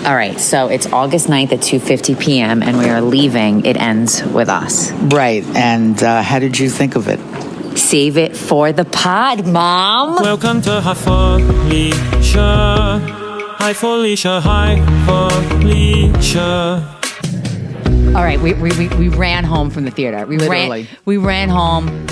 All right, so it's August 9th at 2:50 p.m. and we are leaving It Ends With Us. Right, and how did you think of it? Save it for the pod, Mom. Welcome to Hi Felicia. Hi Felicia, hi Felicia. All right, we ran home from the theater. We ran home.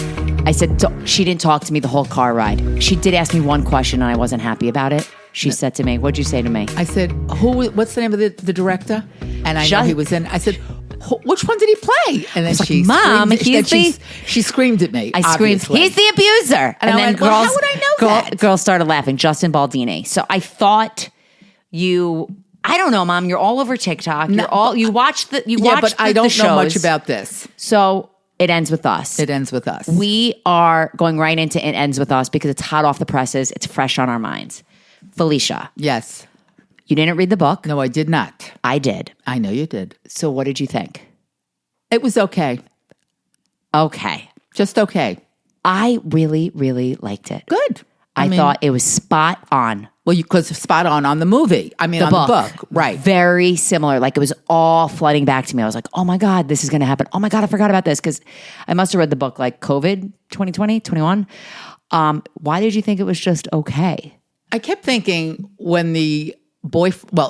I said, she didn't talk to me the whole car ride. She did ask me one question and I wasn't happy about it. She said to me, what'd you say to me? I said, what's the name of the director? And I know he was in. I said, which one did he play? And then she Mom, she screamed at me. I screamed, he's the abuser. And then went, well, how would I know that? Girls started laughing. Justin Baldini. So I thought I don't know, Mom. You're all over TikTok. You watch the but I don't know much about this. So It Ends With Us. It Ends With Us. We are going right into It Ends With Us because it's hot off the presses. It's fresh on our minds. Felicia. Yes. You didn't read the book? No, I did not. I did. I know you did. So what did you think? It was okay. Okay. Just okay. I really, really liked it. Good. I thought it was spot on. Well, because spot on the movie. I mean, the book. Right. Very similar. Like it was all flooding back to me. I was like, oh my God, this is going to happen. Oh my God, I forgot about this. Because I must have read the book like COVID 2020, 21. Why did you think it was just okay? I kept thinking when the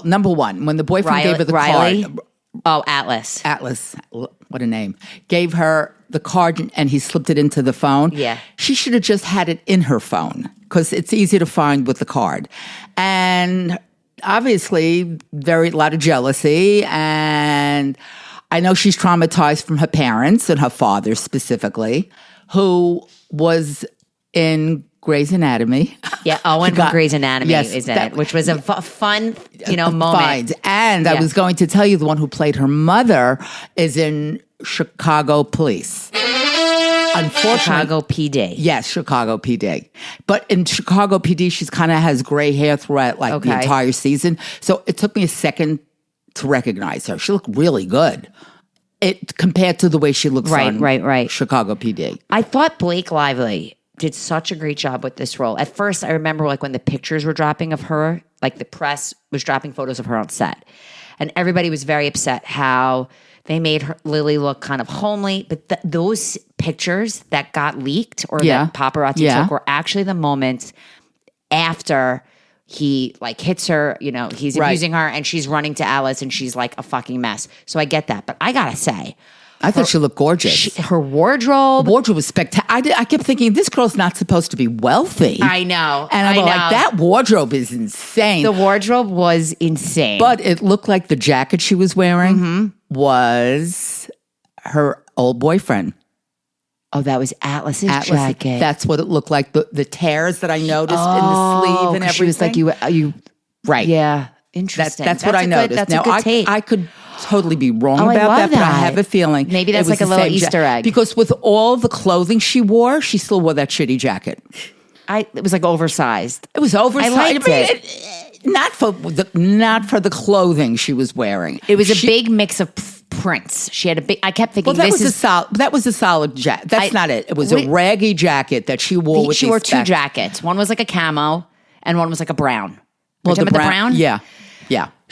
number one, when the boyfriend gave her the Riley? card. Oh, Atlas. Atlas, what a name. Gave her the card and he slipped it into the phone. Yeah. She should have just had it in her phone because it's easy to find with the card. And obviously, a lot of jealousy. And I know she's traumatized from her parents and her father specifically, who was in Grey's Anatomy. Yeah, Owen from Grey's Anatomy is in it, which was a fun, moment. And I was going to tell you the one who played her mother is in Chicago Police. Unfortunately, Chicago PD. Yes, Chicago PD. But in Chicago PD, she's kind of has gray hair throughout the entire season. So it took me a second to recognize her. She looked really good. Compared to the way she looks on Chicago PD. I thought Blake Lively did such a great job with this role. At first, I remember when the pictures were dropping of her, the press was dropping photos of her on set. And everybody was very upset how they made Lily look kind of homely. But those pictures that got leaked or that paparazzi took were actually the moments after he hits her, he's abusing her and she's running to Alice and she's like a fucking mess. So I get that. But I gotta say, I thought she looked gorgeous. Her wardrobe. The wardrobe was spectacular. I kept thinking, this girl's not supposed to be wealthy. I know. And I'm like, that wardrobe is insane. The wardrobe was insane. But it looked like the jacket she was wearing was her old boyfriend. Oh, that was Atlas's jacket. That's what it looked like. The tears that I noticed in the sleeve and everything. She was like, you right. Yeah. Interesting. That's what I noticed. That's now, a good take. I could totally be wrong about that, but I have a feeling maybe that's like a little Easter egg. Because with all the clothing she wore, she still wore that shitty jacket. It was oversized. It was oversized. I liked it. Not for the clothing she was wearing. It was a big mix of prints. She had a big. I kept thinking, that was a solid jacket. That's not it. It was a raggy jacket that she wore. She wore two jackets. One was like a camo, and one was like a brown. Well, the brown. Yeah.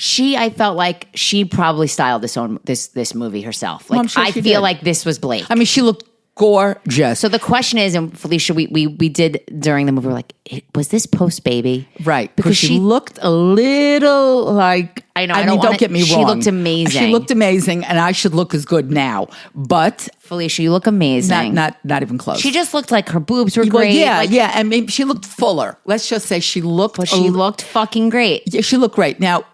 I felt like she probably styled this movie herself. I feel like this was Blake. I mean, she looked gorgeous. So the question is, and Felicia, we did during the movie, we're like, was this post baby? Right. Because she looked a little like, I know. Don't get me wrong. She looked amazing. She looked amazing, and I should look as good now. But Felicia, you look amazing. Not even close. She just looked like her boobs were great. Yeah. I mean, she looked fuller. Let's just say she looked. But she looked fucking great. Yeah, she looked great. Now,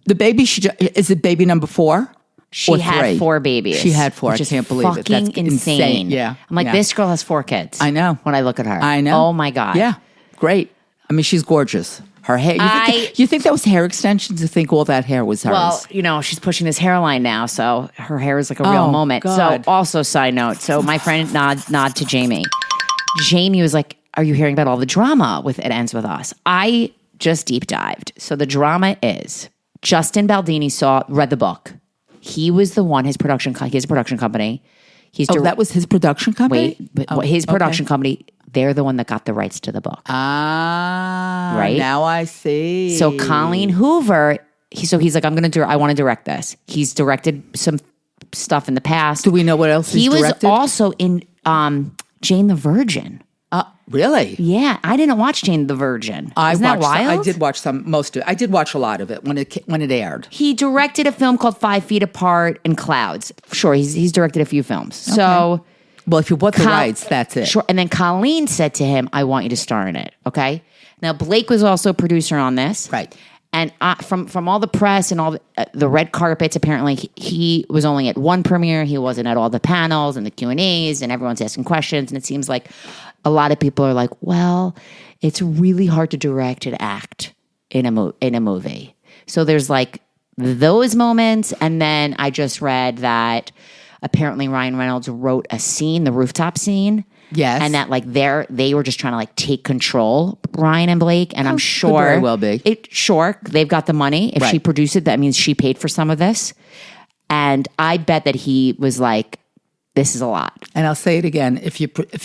the baby, is it baby number 4? She had 4 babies. She had 4. I can't believe it. That's insane. Yeah. I'm like, this girl has 4 kids. I know. When I look at her. I know. Oh my God. Yeah. Great. I mean, she's gorgeous. Her hair. You think that was hair extensions? You think all that hair was hers? Well, she's pushing this hairline now, so her hair is like a real moment. God. So also, side note, so my friend nod to Jamie. Jamie was like, are you hearing about all the drama with It Ends With Us? I just deep dived. So the drama is Justin Baldini read the book. He was the one, he has a production company. That was his production company? His production company, they're the one that got the rights to the book. Ah. Right? Now I see. So Colleen Hoover he's like, I want to direct this. He's directed some stuff in the past. Do we know what else he's directed? He was also in Jane the Virgin. Really? Yeah, I didn't watch Jane the Virgin. Isn't that wild? I did watch most of it. I did watch a lot of it when it aired. He directed a film called 5 Feet Apart and Clouds. Sure, he's directed a few films. Okay. So, well, if you bought the rights, that's it. Sure. And then Colleen said to him, "I want you to star in it." Okay. Now Blake was also a producer on this, right? And from all the press and all the red carpets, apparently he was only at one premiere. He wasn't at all the panels and the Q&As, and everyone's asking questions. And it seems like a lot of people are like, well, it's really hard to direct and act in a movie. So there's like those moments. And then I just read that apparently Ryan Reynolds wrote a scene, the rooftop scene. Yes. And that like they were just trying to like take control, Ryan and Blake. And I'm sure could very well be. Sure, they've got the money. If she produced it, that means she paid for some of this. And I bet that he was like, this is a lot. And I'll say it again. If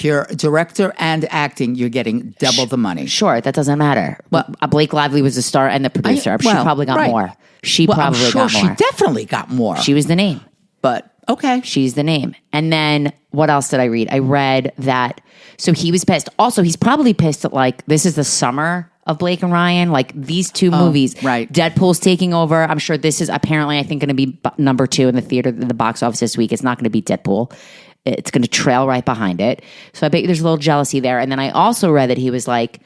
you're a director and acting, you're getting double the money. Sure, that doesn't matter. Well, Blake Lively was the star and the producer. She probably got more. She probably got more. She definitely got more. She was the name. But okay. She's the name. And then what else did I read? I read that, so he was pissed. Also, he's probably pissed that like this is the summer of Blake and Ryan. Like these two movies. Right. Deadpool's taking over. I'm sure this is apparently, I think, going to be number 2 in the theater, in the box office this week. It's not going to be Deadpool. It's going to trail right behind it. So I bet you there's a little jealousy there. And then I also read that he was like,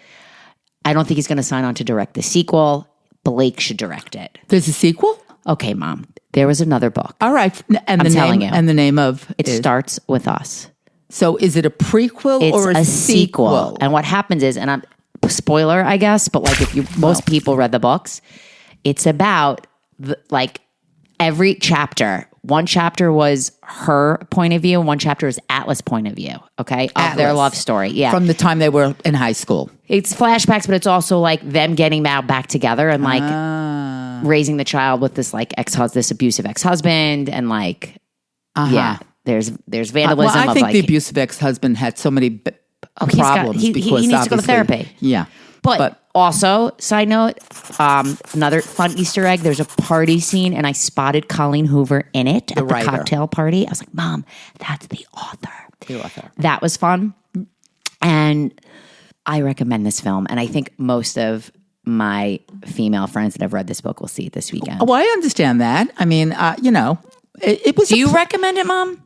I don't think he's going to sign on to direct the sequel. Blake should direct it. There's a sequel? Okay, Mom. There was another book. All right. And I'm telling you. And the name of it starts with us. So is it a prequel or a sequel? And what happens is, and I'm spoiler, I guess, but like if most people read the books, it's about like every chapter. One chapter was her point of view, and one chapter is Atlas' point of view. Okay, of their love story. Yeah, from the time they were in high school. It's flashbacks, but it's also like them getting back together and like raising the child with this like this abusive ex-husband, and like yeah, there's vandalism. Well, I think like, the abusive ex-husband had so many problems he needs to go to therapy. Yeah, but also, side note, another fun Easter egg. There's a party scene, and I spotted Colleen Hoover in it at the cocktail party. I was like, "Mom, that's the author." The author. That was fun, and I recommend this film. And I think most of my female friends that have read this book will see it this weekend. Oh, I understand that. I mean, it was. Do you recommend it, Mom?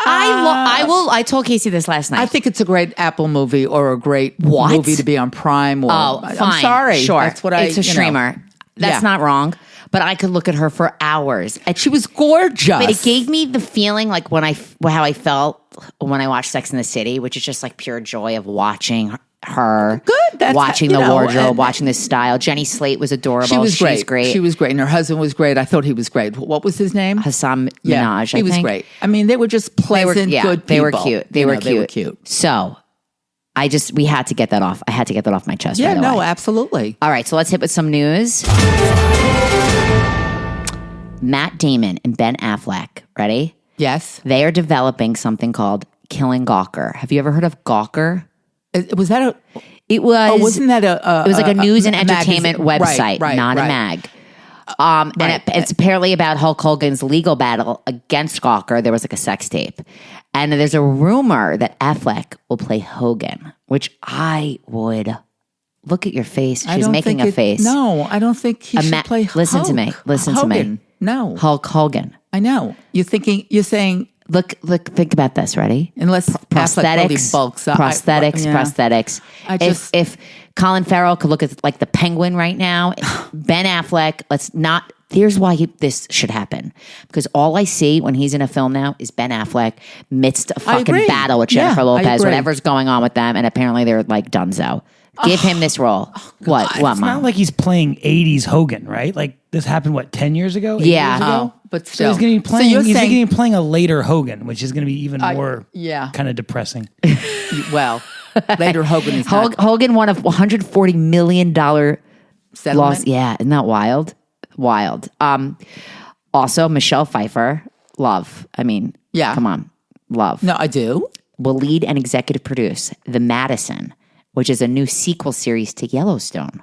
I told Casey this last night. I think it's a great Apple movie or a great movie to be on Prime. Or, fine. I'm sorry. Sure. That's what it's a streamer. That's not wrong. But I could look at her for hours. And she was gorgeous. But it gave me the feeling like how I felt when I watched Sex and the City, which is just like pure joy of watching her. Good. That's watching the wardrobe, watching the style. Jenny Slate was adorable. She was great. She was great. And her husband was great. I thought he was great. What was his name? Hasan Minhaj. He was great. I mean, they were just pleasant, good people. They were cute. They were cute. So we had to get that off. I had to get that off my chest. Yeah, right away. Absolutely. All right, so let's hit with some news. Matt Damon and Ben Affleck, ready? Yes. They are developing something called Killing Gawker. Have you ever heard of Gawker? Was that a... It was... Oh, wasn't that a... It was like a news and entertainment website, not a mag. And it's apparently about Hulk Hogan's legal battle against Gawker. There was like a sex tape. And there's a rumor that Affleck will play Hogan, which I would... Look at your face. She's making a face. No, I don't think he should play Hulk. Listen to me. Listen to me. No. Hulk Hogan. I know. You're saying... Look, think about this. Ready? Unless prosthetics, really bulks up. Prosthetics. If Colin Farrell could look at like the Penguin right now, Ben Affleck, here's why this should happen. Because all I see when he's in a film now is Ben Affleck midst a fucking battle with Jennifer Lopez, whatever's going on with them, and apparently they're like dunzo. Give him this role. What, It's Mom? not like he's playing 80s Hogan, right? Like this happened, 10 years ago? 8 Yeah. years ago? But So still. he's going to be playing. you're He's saying- going to be playing a later Hogan, which is going to be even more kind of depressing. Well, later Hogan is Hogan won a $140 million settlement. loss. Yeah, isn't that wild? Wild. Also, Michelle Pfeiffer, love. I mean, come on, love. No, I do. Will lead and executive produce The Madison, which is a new sequel series to Yellowstone.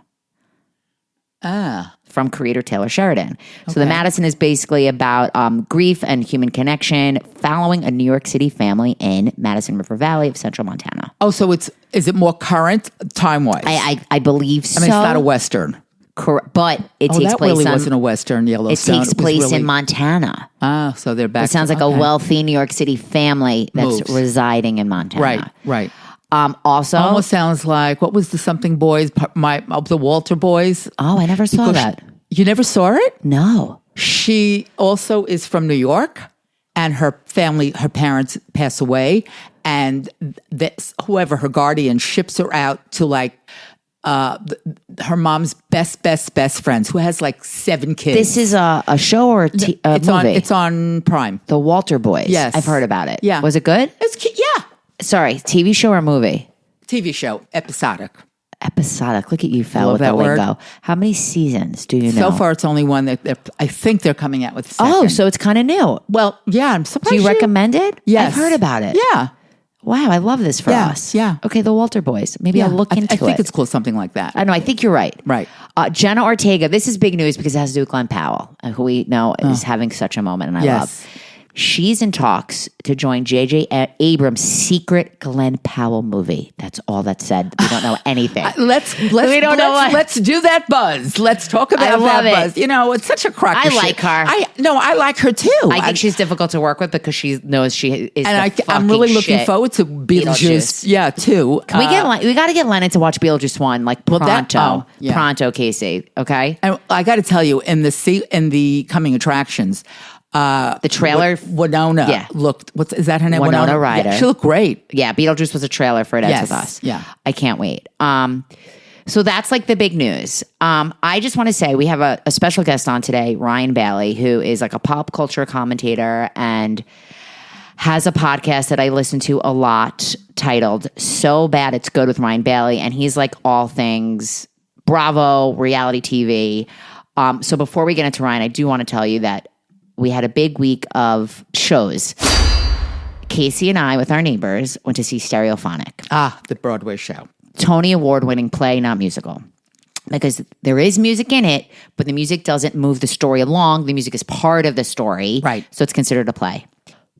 from creator Taylor Sheridan. So the Madison is basically about grief and human connection following a New York City family in Madison River Valley of central Montana. Oh, so is it more current time-wise? I believe so. I mean, it's not a Western. Correct, but it takes that place really wasn't a Western Yellowstone. It takes place in Montana. Ah, so they're back. It sounds like a wealthy New York City family that's residing in Montana. Right. Also, almost sounds like, what was the something boys? The Walter boys. Oh, I never saw that. You never saw it? No. She also is from New York, and her parents pass away, and whoever her guardian ships her out to like her mom's best friends, who has like 7 kids. This is a show or a movie? It's on Prime. The Walter Boys. Yes. I've heard about it. Yeah. Was it good? Yeah. Sorry, TV show or movie? TV show, episodic. Episodic. Look at you, fella, with that the word. lingo. How many seasons do you know? So far, it's only one that I think they're coming out with. Oh, so it's kind of new. Well, yeah, I'm surprised. Do you recommend it? Yes. I've heard about it. Yeah. Wow, I love this for us. Yeah. Okay, the Walter Boys. Maybe I'll look into it. I think it's called something like that. I know. I think you're right. Right. Jenna Ortega. This is big news because it has to do with Glenn Powell, who we know is having such a moment, and I love. She's in talks to join J.J. Abrams' secret Glenn Powell movie. That's all that's said. We don't know anything. Let's do that buzz. Let's talk about that buzz. You know, it's such a crock of shit. I like her. I like her too. I think she's difficult to work with because she knows she is. And I'm really looking forward to Beetlejuice. Yeah, too. Can we got to get Lennon to watch Beetlejuice 1 like pronto. Pronto, Casey. Okay. And I got to tell you, in the coming attractions. The trailer, Winona looked. Is that her name? Winona Ryder. Yeah, she looked great. Yeah, Beetlejuice was a trailer for It Ends With Us. Yeah, I can't wait. So that's like the big news. I just want to say we have a special guest on today, Ryan Bailey, who is like a pop culture commentator and has a podcast that I listen to a lot titled "So Bad It's Good" with Ryan Bailey, and he's like all things Bravo, reality TV. So before we get into Ryan, I do want to tell you that we had a big week of shows. Casey and I, with our neighbors, went to see Stereophonic. The Broadway show. Tony Award-winning play, not musical. Because there is music in it, but the music doesn't move the story along. The music is part of the story. Right. So it's considered a play.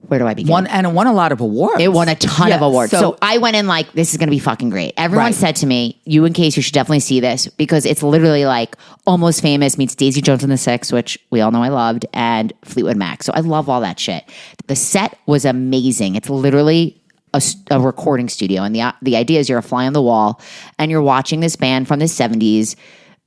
Where do I begin? It won a lot of awards. It won a ton of awards. So I went in like, this is going to be fucking great. Everyone said to me, you and Casey should definitely see this because it's literally like Almost Famous meets Daisy Jones and the Six, which we all know I loved, and Fleetwood Mac. So I love all that shit. The set was amazing. It's literally a recording studio. And the idea is you're a fly on the wall and you're watching this band from the 70s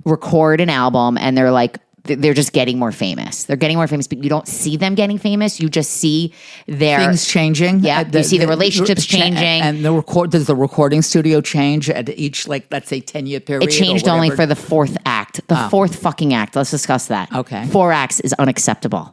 record an album and they're just getting more famous. They're getting more famous, but you don't see them getting famous. You just see their things changing. Yeah, you see the relationships changing, and does the recording studio change at each, like, let's say 10-year period? It changed only for the fourth act. The fourth fucking act. Let's discuss that. Okay, 4 acts is unacceptable.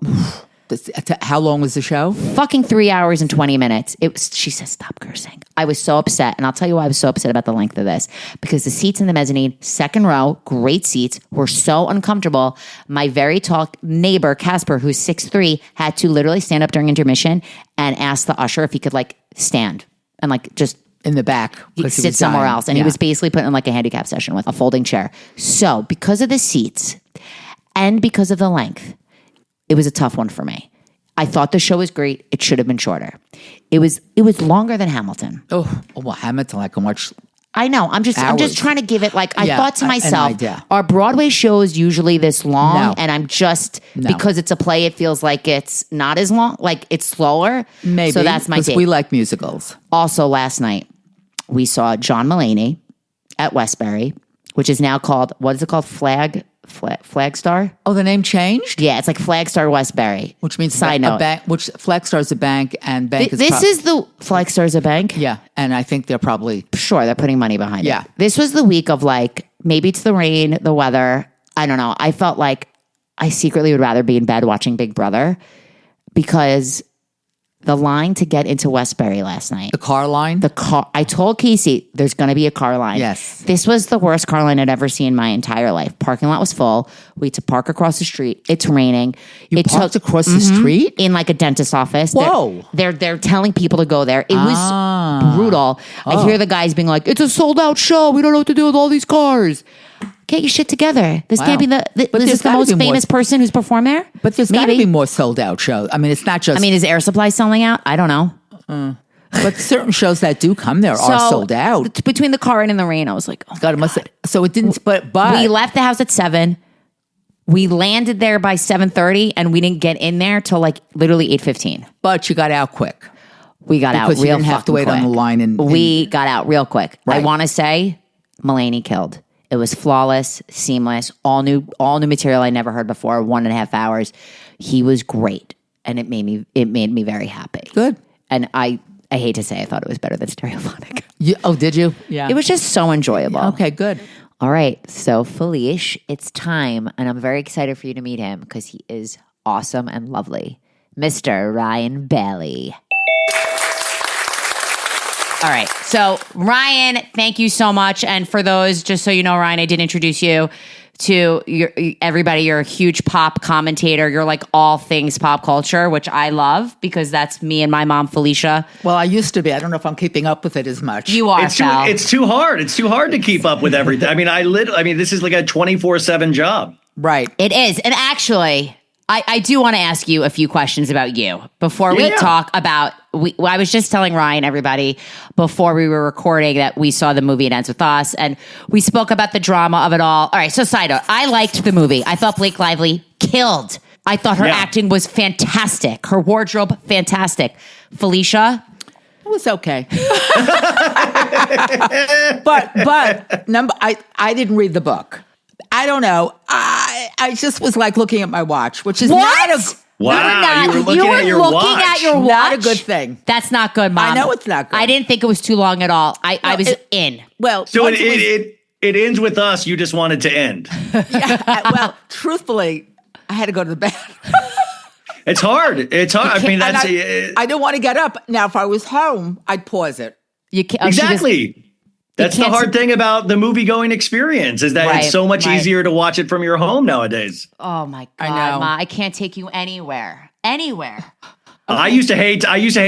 How long was the show? Fucking 3 hours and 20 minutes. She says, stop cursing. I was so upset. And I'll tell you why I was so upset about the length of this. Because the seats in the mezzanine, second row, great seats, were so uncomfortable. My very tall neighbor, Casper, who's 6'3", had to literally stand up during intermission and ask the usher if he could like stand and like just in the back, sit somewhere else. And he was basically put in like a handicap session with a folding chair. So because of the seats and because of the length, it was a tough one for me. I thought the show was great. It should have been shorter. It was longer than Hamilton. Oh, well, Hamilton, I can watch. I know. I'm just trying to give it like, I thought to myself, an idea. Are Broadway shows usually this long? No. And I'm just, because it's a play, it feels like it's not as long, like it's slower. Maybe. So that's my take. We like musicals. Also, last night, we saw John Mulaney at Westbury, which is now called, what is it called? Flagstar? Oh, the name changed? Yeah, it's like Flagstar Westbury. Which means side note. Which Flagstar is a bank and bank is this is the Flagstar's a bank? Yeah, and I think they're probably sure they're putting money behind it. Yeah. This was the week of like maybe it's the rain, the weather. I don't know. I felt like I secretly would rather be in bed watching Big Brother because the line to get into Westbury last night. The car line? I told Casey there's going to be a car line. Yes. This was the worst car line I'd ever seen in my entire life. Parking lot was full. We had to park across the street. It's raining. You parked across the street? In like a dentist's office. Whoa. They're telling people to go there. It was brutal. I hear the guys being like, it's a sold out show. We don't know what to do with all these cars. Get your shit together. This can't be this But is the most famous person who's performed there. But there's got to be more sold out shows. I mean, it's not just. I mean, is Air Supply selling out? I don't know. But certain shows that do come there are sold out. Between the car and the rain, I was like, oh, God, it must. So it didn't. But we left the house at 7. We landed there by 7:30, and we didn't get in there till like literally 8:15. But you got out quick. We got out real quick. Because you didn't have to wait on the line. And we got out real quick. Right. I want to say Mulaney killed. It was flawless, seamless, all new material I never heard before. 1.5 hours. He was great, and it made me very happy. Good. And I hate to say, I thought it was better than Stereophonic. Did you? Yeah. It was just so enjoyable. Okay, good. All right, so Felicia, it's time, and I'm very excited for you to meet him because he is awesome and lovely, Mr. Ryan Bailey. All right, so Ryan, thank you so much. And for those, just so you know, Ryan, I did introduce you to everybody. You're a huge pop commentator. You're like all things pop culture, which I love because that's me and my mom, Felicia. Well, I used to be. I don't know if I'm keeping up with it as much. You are, Sal. It's too hard. It's too hard to keep up with everything. I mean, this is like a 24/7 job. Right. It is. And actually, I do want to ask you a few questions about you before we talk about. I was just telling Ryan, everybody, before we were recording that we saw the movie It Ends With Us, and we spoke about the drama of it all. All right, so side note, I liked the movie. I thought Blake Lively killed. I thought her acting was fantastic. Her wardrobe, fantastic. Felicia? It was okay. but I didn't read the book. I don't know. I just was like looking at my watch, which is not a wow. You were looking at your watch. Not a good thing. That's not good, Mom. I know it's not good. I didn't think it was too long at all. I was in. Well, so it ends with us. You just wanted to end. Well, truthfully, I had to go to the bathroom. It's hard. It's hard. I mean, I don't want to get up. Now, if I was home, I'd pause it. You can't, exactly. That's the hard thing about the movie-going experience is that it's so much easier to watch it from your home nowadays. Oh my God, I know. Ma, I can't take you anywhere. Anywhere. Okay. I used to hate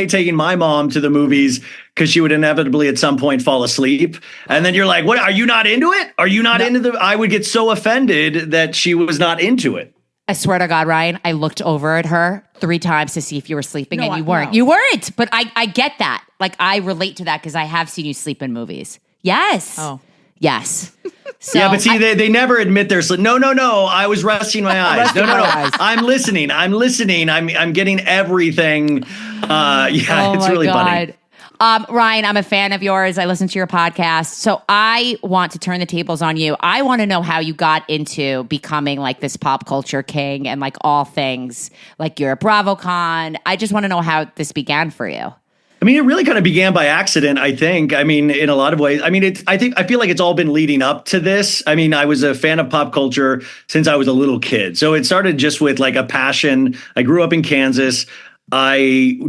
taking my mom to the movies because she would inevitably at some point fall asleep. And then you're like, what, are you not into it? Are you not into I would get so offended that she was not into it. I swear to God, Ryan, I looked over at her 3 times to see if you were sleeping and you weren't. No. You weren't, but I get that. Like, I relate to that because I have seen you sleep in movies. Yes. Oh. Yes. So yeah, but see, they never admit they're sleeping. No. I was resting my eyes. No. I'm listening. I'm getting everything. It's really funny. Ryan, I'm a fan of yours. I listen to your podcast. So I want to turn the tables on you. I want to know how you got into becoming like this pop culture king and like all things. Like you're a BravoCon. I just want to know how this began for you. I mean, it really kind of began by accident, I think. I mean, in a lot of ways. I mean, I feel like it's all been leading up to this. I mean, I was a fan of pop culture since I was a little kid. So it started just with like a passion. I grew up in Kansas. I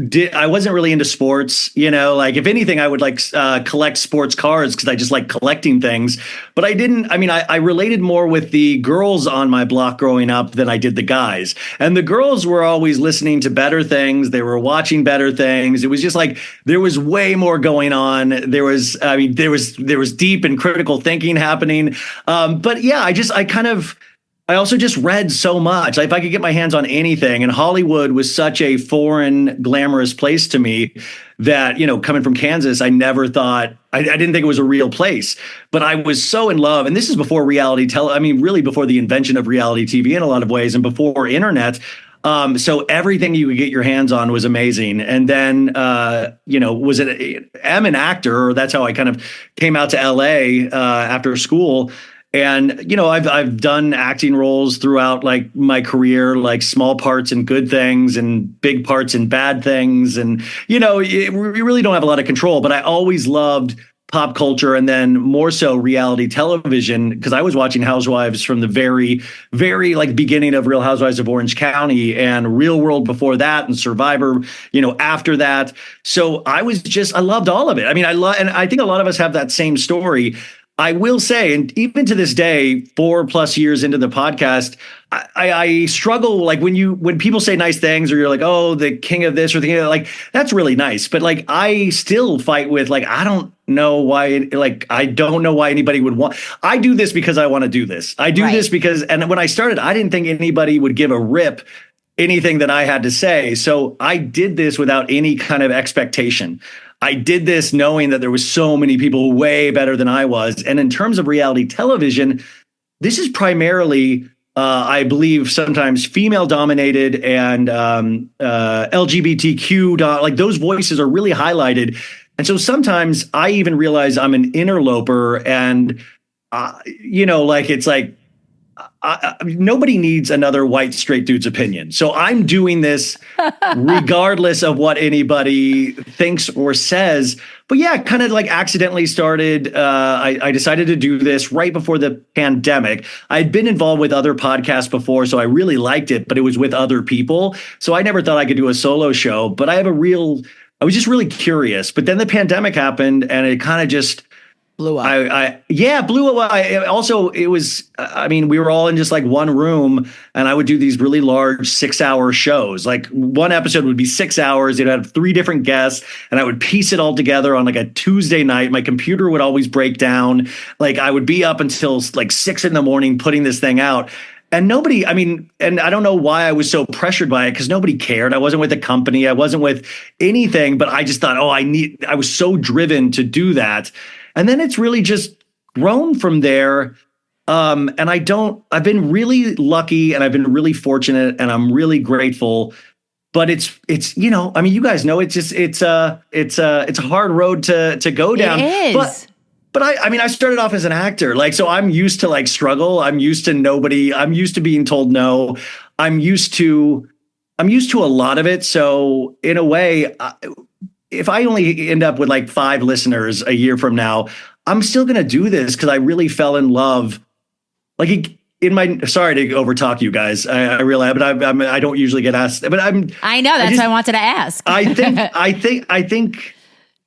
wasn't really into sports, like if anything, I would like collect sports cards because I just like collecting things. But I related more with the girls on my block growing up than I did the guys. And the girls were always listening to better things. They were watching better things. It was just like there was way more going on. There was deep and critical thinking happening. But yeah, I also just read so much. Like if I could get my hands on anything, and Hollywood was such a foreign, glamorous place to me that, coming from Kansas, I never thought, I didn't think it was a real place, but I was so in love. And this is before really before the invention of reality TV in a lot of ways and before internet. So everything you could get your hands on was amazing. And then, I'm an actor, or that's how I kind of came out to LA after school. And, I've done acting roles throughout like my career, like small parts in good things and big parts in bad things. And, we really don't have a lot of control, but I always loved pop culture and then more so reality television because I was watching Housewives from the very, very like beginning of Real Housewives of Orange County and Real World before that and Survivor, after that. So I loved all of it. I mean, and I think a lot of us have that same story. I will say, and even to this day, 4+ years into the podcast, I struggle like when people say nice things or you're like, oh, the king of this or the king of that, like that's really nice. But like I still fight with like I don't know why anybody would want. I do this because I want to do this. I do this because, and when I started, I didn't think anybody would give a rip anything that I had to say. So I did this without any kind of expectation. I did this knowing that there was so many people way better than I was. And in terms of reality television, this is primarily, I believe, sometimes female dominated and LGBTQ, like those voices are really highlighted. And so sometimes I even realize I'm an interloper and, like it's like, nobody needs another white straight dude's opinion. So I'm doing this regardless of what anybody thinks or says. But yeah, kind of like accidentally started. I decided to do this right before the pandemic. I'd been involved with other podcasts before, so I really liked it, but it was with other people. So I never thought I could do a solo show, but I was just really curious. But then the pandemic happened and it kind of just blew up. Blew up. We were all in just like one room and I would do these really large 6-hour shows. Like one episode would be 6 hours. It'd have 3 different guests and I would piece it all together on like a Tuesday night. My computer would always break down. Like I would be up until like 6 a.m. putting this thing out. And and I don't know why I was so pressured by it because nobody cared. I wasn't with a company. I wasn't with anything, but I just thought, I was so driven to do that. And then it's really just grown from there. And I've been really lucky and I've been really fortunate and I'm really grateful, but it's, you guys know, it's a hard road to go down. It is. But I started off as an actor, like, so I'm used to like struggle. I'm used to nobody. I'm used to being told no. I'm used to a lot of it. So in a way, if I only end up with like 5 listeners a year from now, I'm still going to do this because I really fell in love. Like sorry to overtalk you guys. I realize, but I don't usually get asked, but I know that's why I wanted to ask. I think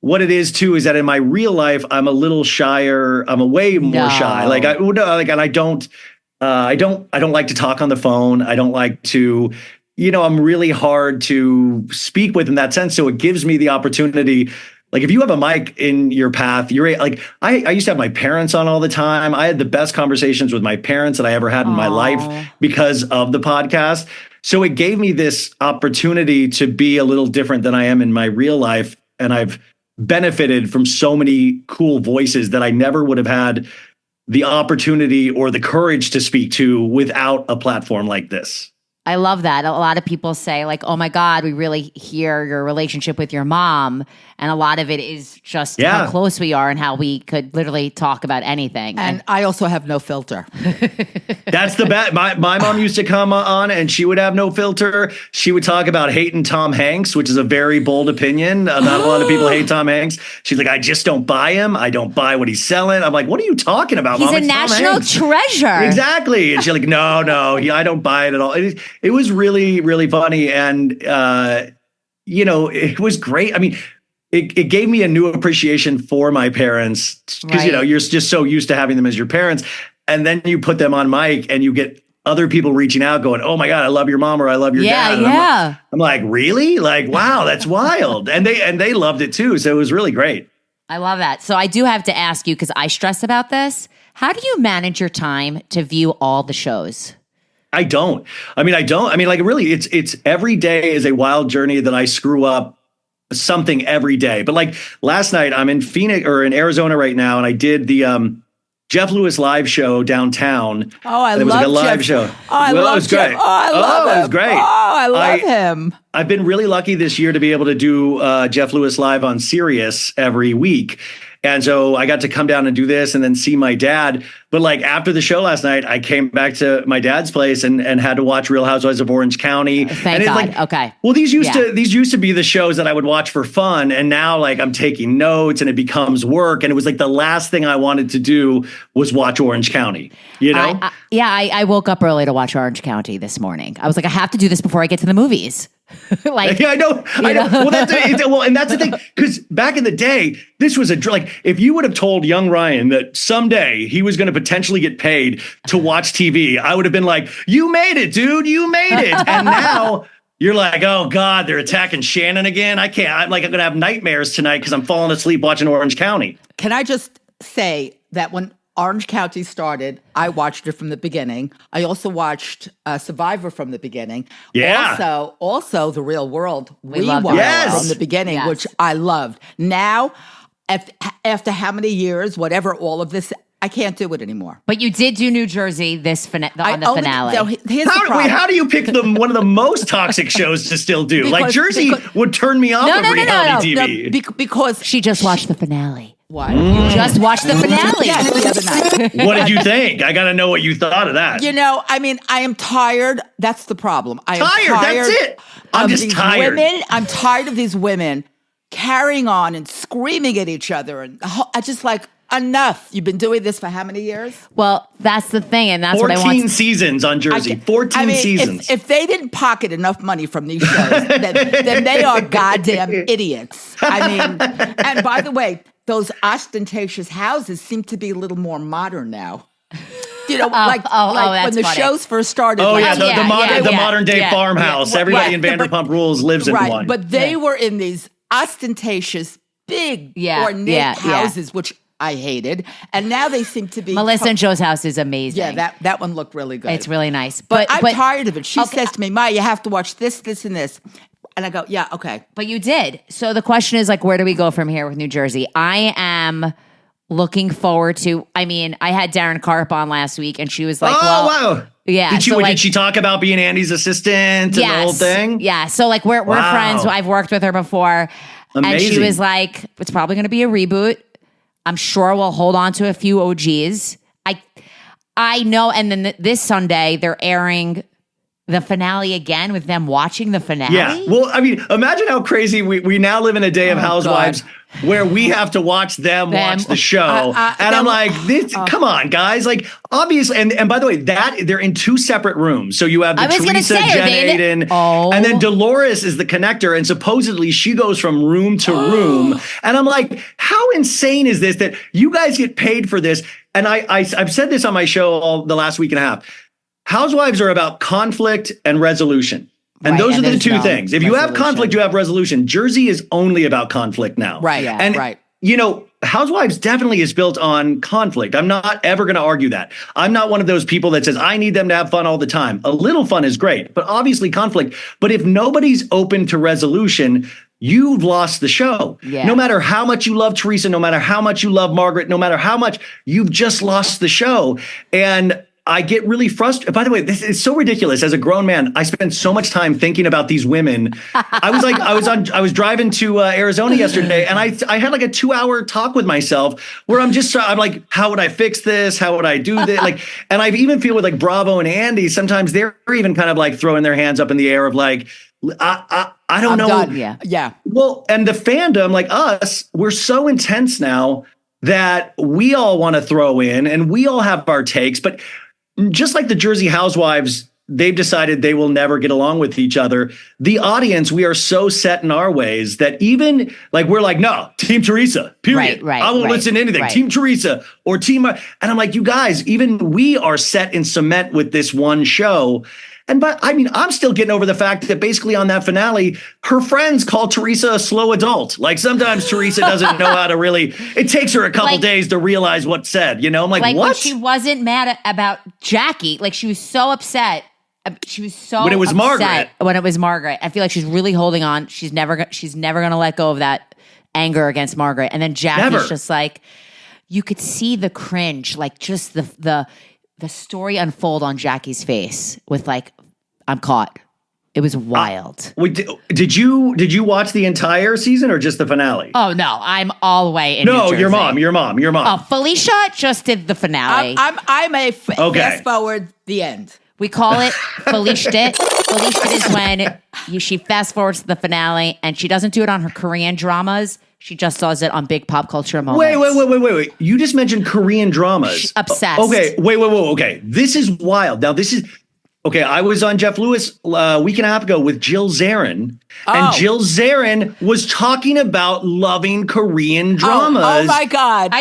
what it is too is that in my real life, I'm a little shyer. I'm a way more shy. Like and I don't like to talk on the phone. I don't like to, I'm really hard to speak with in that sense. So it gives me the opportunity. Like if you have a mic in your path, you're like, I used to have my parents on all the time. I had the best conversations with my parents that I ever had in my life because of the podcast. So it gave me this opportunity to be a little different than I am in my real life. And I've benefited from so many cool voices that I never would have had the opportunity or the courage to speak to without a platform like this. I love that. A lot of people say like, oh my God, we really hear your relationship with your mom. And a lot of it is just how close we are and how we could literally talk about anything. And I also have no filter. That's the best. My mom used to come on and she would have no filter. She would talk about hating Tom Hanks, which is a very bold opinion. Not a lot of people hate Tom Hanks. She's like, I just don't buy him. I don't buy what he's selling. I'm like, what are you talking about, Mom? He's a national treasure. Exactly. And she's like, no, I don't buy it at all. It was really, really funny. And, it was great. I mean, it gave me a new appreciation for my parents because, you're just so used to having them as your parents. And then you put them on mic and you get other people reaching out going, oh my God, I love your mom or I love your dad. And I'm like, really? Like, wow, that's wild. And they loved it too. So it was really great. I love that. So I do have to ask you, because I stress about this. How do you manage your time to view all the shows? I don't. Like really, it's every day is a wild journey that I screw up something every day. But like last night, I'm in Phoenix or in Arizona right now, and I did the Jeff Lewis live show downtown. Oh, it was love like a live Jeff. show. Oh, I love it was Jeff. great. Oh, I love him. It was great. Oh, I love him. I've been really lucky this year to be able to do Jeff Lewis live on Sirius every week. And so I got to come down and do this and then see my dad. But like after the show last night, I came back to my dad's place and had to watch Real Housewives of Orange County. Thank God. Like, okay. Well, these used to be the shows that I would watch for fun. And now like I'm taking notes and it becomes work. And it was like the last thing I wanted to do was watch Orange County, I woke up early to watch Orange County this morning. I was like, I have to do this before I get to the movies. Like, yeah, I know. Well, and that's the thing, because back in the day, this was like, if you would have told young Ryan that someday he was going to potentially get paid to watch TV, I would have been like, you made it, dude, you made it. And now you're like, oh God, they're attacking Shannon again. I can't. I'm going to have nightmares tonight because I'm falling asleep watching Orange County. Can I just say that when Orange County started, I watched it from the beginning. I also watched Survivor from the beginning. Yeah. Also The Real World. We loved watched from the beginning, Yes. which I loved. Now, after how many years, whatever, all of this, I can't do it anymore. but you did do New Jersey on the finale. So here's the problem. How do you pick one of the most toxic shows to still do? Like Jersey would turn me off of reality TV. Because She just watched the finale. what? You just watched the finale. Yes, the other night. What did you think? I got to know what you thought of that. You know, I mean, I am tired. That's the problem. I am Tired, that's it. I'm of just these tired. Women, I'm tired of these women carrying on and screaming at each other. And I just like, enough. You've been doing this for how many years? Well, that's the thing, and that's what I want. 14 seasons on Jersey. 14 seasons. If they didn't pocket enough money from these shows, then they are goddamn idiots. I mean, and by the way, those ostentatious houses seem to be a little more modern now. You know, like when the shows first started. Oh, like, yeah, the modern day farmhouse. Yeah, Everybody in Vanderpump Rules lives in one. But they were in these ostentatious, big, ornate houses, which I hated. And now they seem to be... Melissa and Joe's house is amazing. Yeah, that one looked really good. It's really nice. But I'm tired of it. She says to me, Ma, you have to watch this, this, and this. And I go, yeah, okay. But you did. So the question is, like, where do we go from here with New Jersey? I am looking forward to, I mean, I had Darren Karp on last week, and she was like, wow. Yeah. Did she talk about being Andy's assistant and the whole thing? Yeah. So, like, we're friends. I've worked with her before. Amazing. And she was like, it's probably going to be a reboot. I'm sure we'll hold on to a few OGs. I know. And then this Sunday, they're airing the finale again with them watching the finale. Yeah. Well, I mean, imagine how crazy we now live in a day of Housewives where we have to watch them watch the show. And I'm like, come on, guys. Like, obviously, and by the way, they're in two separate rooms. So you have the Teresa, Jen Aiden, and then Dolores is the connector. And supposedly she goes from room to room. And I'm like, how insane is this that you guys get paid for this? And I've said this on my show all the last week and a half. Housewives are about conflict and resolution. And those are the two things. If you have conflict, you have resolution. Jersey is only about conflict now. Right. Yeah, and, you know, Housewives definitely is built on conflict. I'm not ever going to argue that. I'm not one of those people that says, I need them to have fun all the time. A little fun is great, but obviously conflict. But if nobody's open to resolution, you've lost the show. Yeah. No matter how much you love Teresa, no matter how much you love Margaret, no matter how much, you've just lost the show. And I get really frustrated. By the way, this is so ridiculous. As a grown man, I spend so much time thinking about these women. I was driving to Arizona yesterday, and I had like a 2-hour talk with myself where I'm like, how would I fix this? How would I do this? Like, and I even feel with like Bravo and Andy, sometimes they're even kind of like throwing their hands up in the air of like, I don't know. Done. Yeah. Well, and the fandom, like us, we're so intense now that we all want to throw in and we all have our takes, but just like the Jersey Housewives, they've decided they will never get along with each other. The audience, we are so set in our ways that even like, we're like, no, Team Teresa, period. Right, I won't listen to anything. Right. Team Teresa or Team. And I'm like, you guys, even we are set in cement with this one show. But I mean, I'm still getting over the fact that basically on that finale, her friends call Teresa a slow adult. Like sometimes Teresa doesn't know how to really, it takes her a couple days to realize what's said, you know? I'm like what? When she wasn't mad about Jackie. Like she was so upset. She was so when it was upset Margaret. When it was Margaret. I feel like she's really holding on. She's never going to let go of that anger against Margaret. And then Jackie's just like, you could see the cringe, like just the story unfold on Jackie's face with like, I'm caught. It was wild. Did you watch the entire season or just the finale? Oh no, I'm all the way in. No, New Jersey. your mom. Oh, Felicia just did the finale. I'm a fast forward the end. We call it Felicia Dit. Felicia Dit is when she fast forwards to the finale, and she doesn't do it on her Korean dramas. She just does it on big pop culture moments. Wait. You just mentioned Korean dramas. She's obsessed. Okay, wait. Okay, this is wild. Now, this is Okay, I was on Jeff Lewis a week and a half ago with Jill Zarin, and Jill Zarin was talking about loving Korean dramas. Oh my God!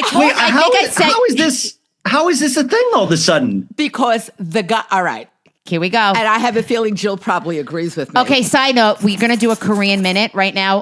How is this a thing all of a sudden? Because the guy. All right, here we go. And I have a feeling Jill probably agrees with me. Okay, side note, we're going to do a Korean minute right now.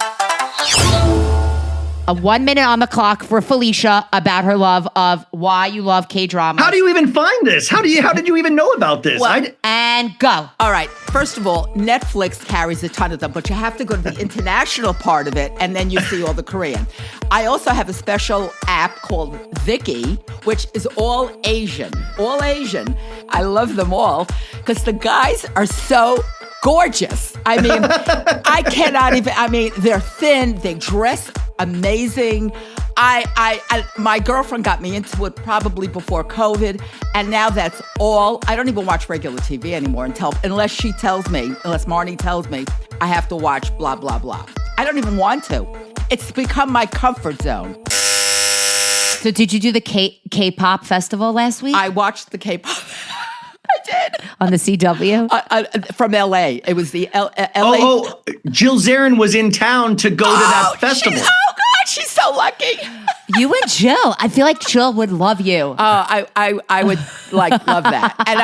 A 1 minute on the clock for Felicia about her love of why you love K-drama. How do you even find this? How did you even know about this? And go. All right. First of all, Netflix carries a ton of them, but you have to go to the international part of it, and then you see all the Korean. I also have a special app called Viki, which is all Asian. All Asian. I love them all because the guys are so gorgeous. I mean, I cannot even, they're thin, they dress amazing. My girlfriend got me into it probably before COVID, and now that's all. I don't even watch regular TV anymore unless Marni tells me I have to watch blah, blah, blah. I don't even want to. It's become my comfort zone. So did you do the K-pop festival last week? I watched the K-pop. I did. On the CW? From LA. It was the LA. Jill Zarin was in town to go to that festival. God, she's so lucky. You and Jill. I feel like Jill would love you. I would love that. And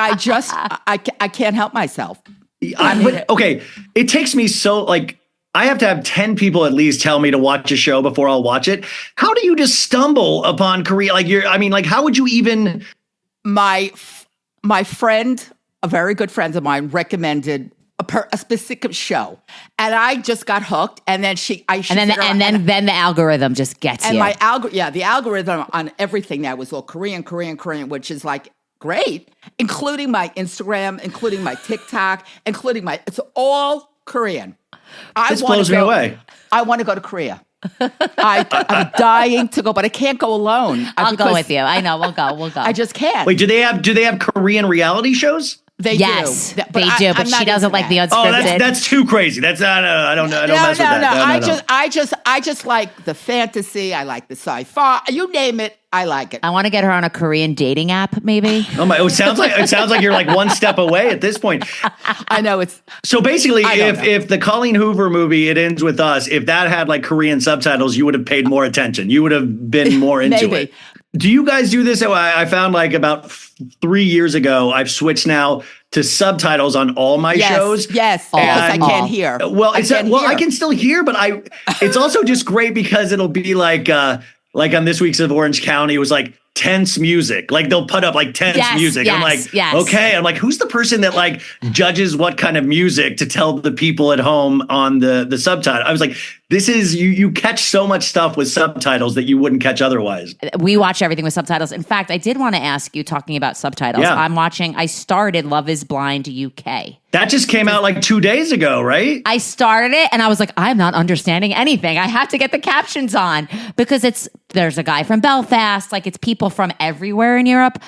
I can't help myself. Okay, it takes me so I have to have 10 people at least tell me to watch a show before I'll watch it. How do you just stumble upon Korea? How would you even? My friend, a very good friend of mine, recommended a specific show, and I just got hooked. And then then the algorithm just gets you. And the algorithm on everything now was all Korean, which is great, including my Instagram, including my TikTok, it's all Korean. This blows me away. I want to go to Korea. I'm dying to go, but I can't go alone. I'll go with you. I know. We'll go. I just can't. Wait, do they have Korean reality shows? They do. They do, but she doesn't like the unscripted. Oh, that's too crazy. That's I don't know. I don't mess with that. I just like the fantasy. I like the sci-fi. You name it, I like it. I want to get her on a Korean dating app, maybe. Oh my! It sounds like you're one step away at this point. I know it's. So basically, if the Colleen Hoover movie It Ends With Us, if that had Korean subtitles, you would have paid more attention. You would have been more into it. Do you guys do this? I found about 3 years ago, I've switched now to subtitles on all my shows. Yes, because I can't hear. Well, I can still hear, but it's also just great because it'll be like on this week's of Orange County, it was tense music. They'll put up tense music. Yes, I'm okay. I'm who's the person that judges what kind of music to tell the people at home on the subtitle? I was this is you catch so much stuff with subtitles that you wouldn't catch otherwise. We watch everything with subtitles. In fact, I did want to ask you, talking about subtitles. Yeah. I started Love is Blind UK. That just came out 2 days ago, right? I started it and I was I'm not understanding anything. I have to get the captions on because there's a guy from Belfast. It's people from everywhere in Europe.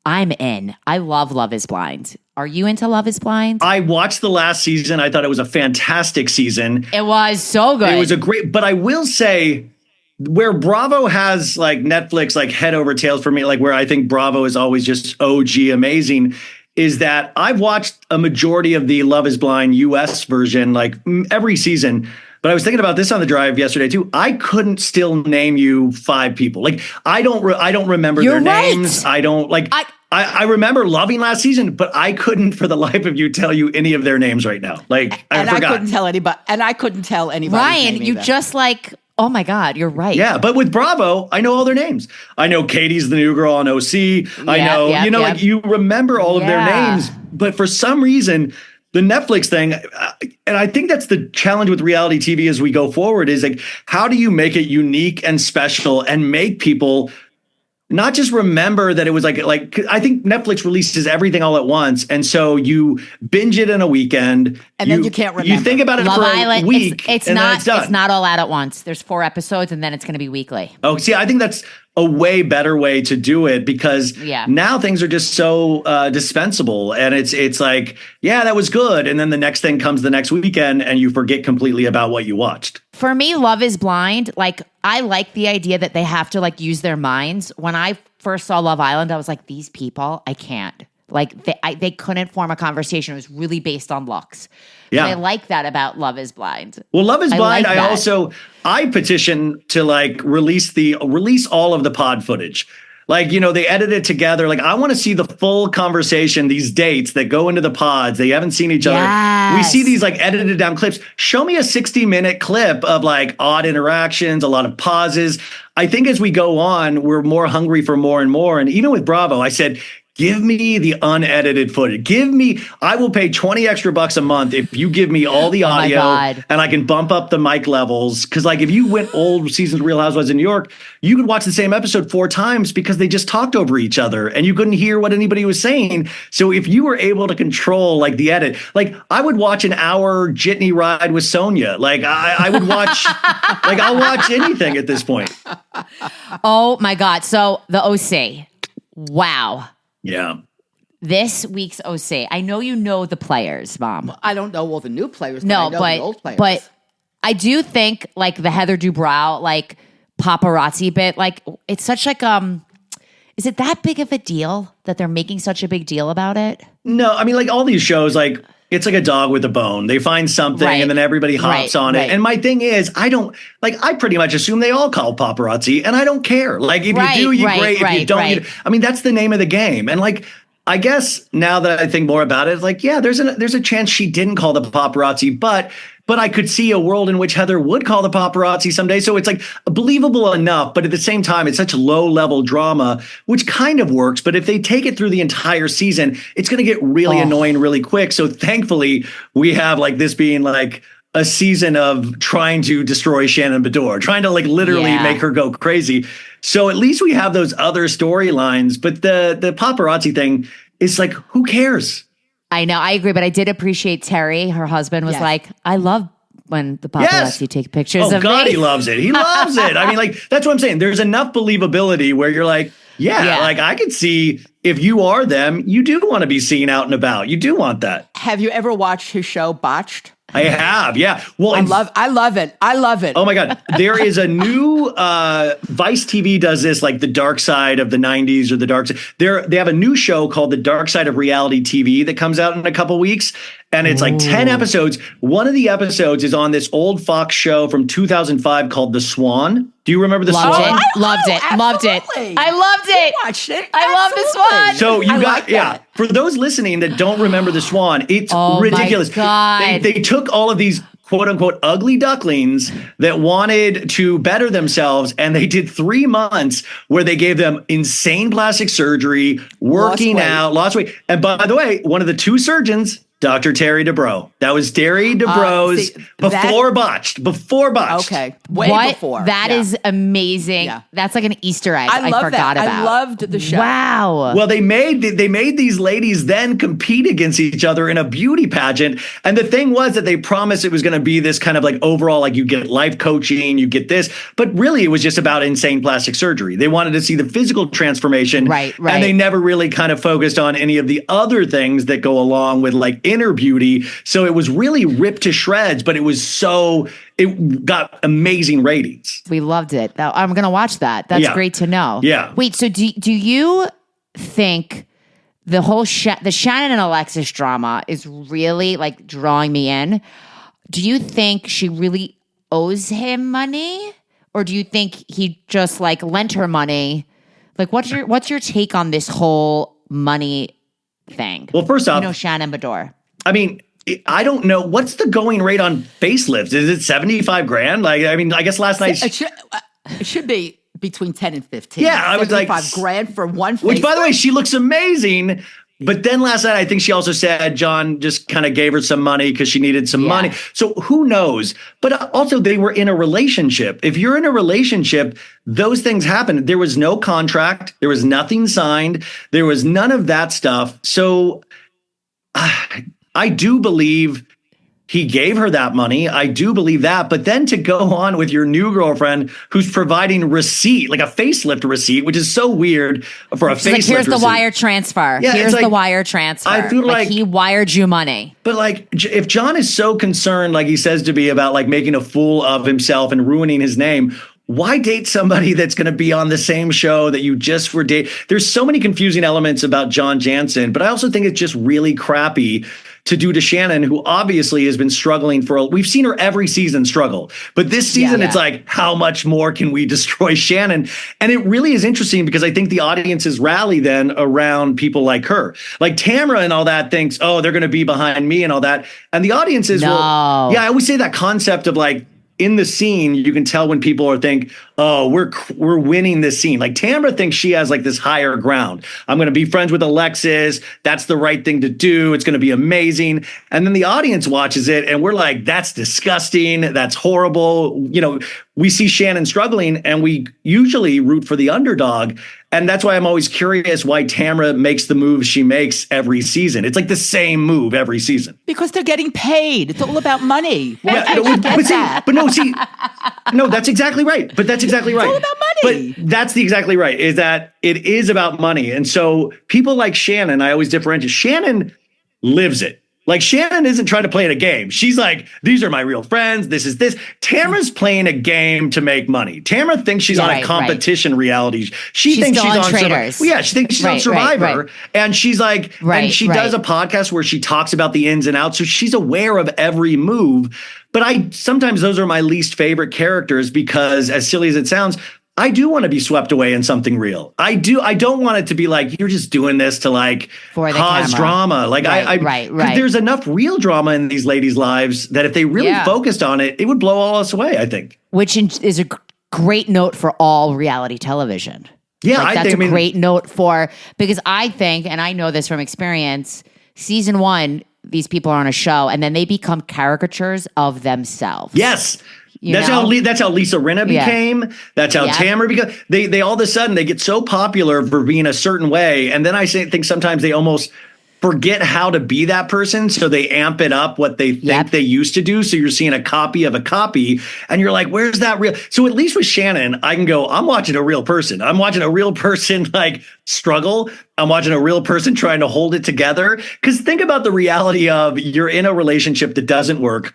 I'm in. I love Love is Blind. Are you into Love is Blind? I watched the last season. I thought it was a fantastic season. It was so good. It was but I will say, where Bravo has Netflix head over tails for me, where I think Bravo is always just OG amazing, is that I've watched a majority of the Love is Blind US version every season. But I was thinking about this on the drive yesterday too. I couldn't still name you 5 people. I don't remember their names. I don't I remember loving last season, but I couldn't for the life of you tell you any of their names right now. I forgot. I couldn't tell anybody. And I couldn't tell anybody. Ryan, you just oh my God, you're right. Yeah, but with Bravo, I know all their names. I know Katie's the new girl on OC. I know, you remember all of their names. But for some reason, the Netflix thing, and I think that's the challenge with reality TV as we go forward, is how do you make it unique and special and make people not just remember that it was I think Netflix releases everything all at once. And so you binge it in a weekend. And then you can't remember. You think about it Love for Island, a week. It's not all out at once. There's 4 episodes and then it's going to be weekly. Oh, see, I think that's a way better way to do it because now things are just so dispensable. And it's that was good. And then the next thing comes the next weekend and you forget completely about what you watched. For me, Love is Blind. I like the idea that they have to use their minds. When I first saw Love Island, I was these people, I can't. Like they couldn't form a conversation. It was really based on looks. Yeah. And I like that about Love is Blind. Well, Love is Blind, like I petition to like release all of the pod footage. Like, they edit it together. Like, I want to see the full conversation, these dates that go into the pods. They haven't seen each other. We see these like edited down clips. Show me a 60-minute clip of like odd interactions, a lot of pauses. I think as we go on, we're more hungry for more and more. And even with Bravo, I said, give me the unedited footage. I will pay 20 extra bucks a month if you give me all the audio and I can bump up the mic levels. Cause like if you went old seasons of Real Housewives in New York, you could watch the same episode 4 times because they just talked over each other and you couldn't hear what anybody was saying. So if you were able to control like the edit, like I would watch an hour jitney ride with Sonia. Like I would watch, like I'll watch anything at this point. Oh my God. So the OC. Wow. Yeah. This week's OC. I know you know the players, Mom. I don't know all the new players. No, but I know the old players. But I do think like the Heather Dubrow like paparazzi bit, like it's such like is it that big of a deal that they're making such a big deal about it? No, I mean like all these shows, like it's like a dog with a bone. They find something and then everybody hops on it. And my thing is, I pretty much assume they all call paparazzi and I don't care. Like if you do, you great. If you don't, I mean, that's the name of the game. And like, I guess now that I think more about it, it's like, yeah, there's a chance she didn't call the paparazzi, but I could see a world in which Heather would call the paparazzi someday. So it's like believable enough, but at the same time, it's such low level drama, which kind of works. But if they take it through the entire season, it's going to get really annoying really quick. So thankfully, we have like this being like a season of trying to destroy Shannon Bedore, trying to like literally make her go crazy. So at least we have those other storylines. But the paparazzi thing is like, who cares? I know, I agree, but I did appreciate Terry. Her husband was like, I love when the paparazzi take pictures of me. Oh, God, he loves it. He loves it. I mean, like, that's what I'm saying. There's enough believability where you're like, like I could see if you are them, you do want to be seen out and about. You do want that. Have you ever watched his show Botched? I have, yeah. Well, I love it. I love it. Oh my God. There is a new Vice TV does this, like the dark side of the 90s or the dark side. They have a new show called The Dark Side of Reality TV that comes out in a couple weeks. And it's like 10 episodes. One of the episodes is on this old Fox show from 2005 called The Swan. Do you remember The Swan? Loved it. I loved it. Watched it. I love The Swan. So you got, for those listening that don't remember The Swan, it's ridiculous. My God. They took all of these quote unquote ugly ducklings that wanted to better themselves. And they did 3 months where they gave them insane plastic surgery, working out, lost weight. And by the way, one of the 2 surgeons, Dr. Terry Dubrow. That was Terry Dubrow's before Botched. Okay. Way before. That is amazing. Yeah. That's like an Easter egg I forgot about. I loved the show. Wow. Well, they made these ladies then compete against each other in a beauty pageant. And the thing was that they promised it was going to be this kind of like overall, like you get life coaching, you get this. But really, it was just about insane plastic surgery. They wanted to see the physical transformation. Right. And they never really kind of focused on any of the other things that go along with like inner beauty. So it was really ripped to shreds, but it got amazing ratings. We loved it. I'm going to watch that. That's great to know. Yeah. Wait, so do you think the whole the Shannon and Alexis drama is really like drawing me in? Do you think she really owes him money? Or do you think he just like lent her money? Like what's your take on this whole money thing? Well, first off, Shannon Bedore. I mean, I don't know. What's the going rate on facelifts? Is it $75,000? Like, I mean, I guess last night it should be between 10 and 15. Yeah, I was like $75,000 for one facelift. Which, by the way, she looks amazing. But then last night, I think she also said John just kind of gave her some money because she needed some money. So who knows? But also, they were in a relationship. If you're in a relationship, those things happen. There was no contract. There was nothing signed. There was none of that stuff. So I do believe he gave her that money. I do believe that. But then to go on with your new girlfriend who's providing receipt, like a facelift receipt, which is so weird for a facelift like, here's receipt. The wire transfer. Yeah, here's the wire transfer. I feel like he wired you money. But like, if John is so concerned, like he says to be, about like making a fool of himself and ruining his name, why date somebody that's going to be on the same show that you just were dating? There's so many confusing elements about John Jansen, but I also think it's just really crappy to do to Shannon, who obviously has been struggling we've seen her every season struggle, but this season it's like, how much more can we destroy Shannon? And it really is interesting because I think the audiences rally then around people like her, like Tamra and all that thinks, oh, they're going to be behind me and all that. And the audiences I always say that concept of like, in the scene, you can tell when people are think, oh, we're winning this scene. Like Tamra thinks she has like this higher ground. I'm going to be friends with Alexis. That's the right thing to do. It's going to be amazing. And then the audience watches it and we're like, that's disgusting. That's horrible. You know, we see Shannon struggling and we usually root for the underdog. And that's why I'm always curious why Tamra makes the moves she makes every season. It's like the same move every season. Because they're getting paid. It's all about money. No, that's exactly right. But that's exactly right. It's all about money. But that's exactly right, is that it is about money. And so people like Shannon, I always differentiate. Shannon lives it. Like Shannon isn't trying to play in a game. She's like, these are my real friends. This is this. Tamra's playing a game to make money. Tamra thinks she's on a competition reality. She thinks she's on Traders. She thinks she's on Survivor. And she's like, and she does a podcast where she talks about the ins and outs. So she's aware of every move. But sometimes those are my least favorite characters because, as silly as it sounds, I do want to be swept away in something real. I don't want it to be like, you're just doing this to like cause drama. Like there's enough real drama in these ladies' lives that if they really focused on it, it would blow all us away, I think. Which is a great note for all reality television. Yeah, like, that's a great note because I think, and I know this from experience, season 1, these people are on a show and then they become caricatures of themselves. Yes. That's how Lisa Rinna became. That's how Tamra became. They all of a sudden they get so popular for being a certain way, and then I think sometimes they almost forget how to be that person, so they amp it up what they think they used to do. So you're seeing a copy of a copy, and you're like, "Where's that real?" So at least with Shannon, I can go, "I'm watching a real person. I'm watching a real person like struggle. I'm watching a real person trying to hold it together." Because think about the reality of you're in a relationship that doesn't work.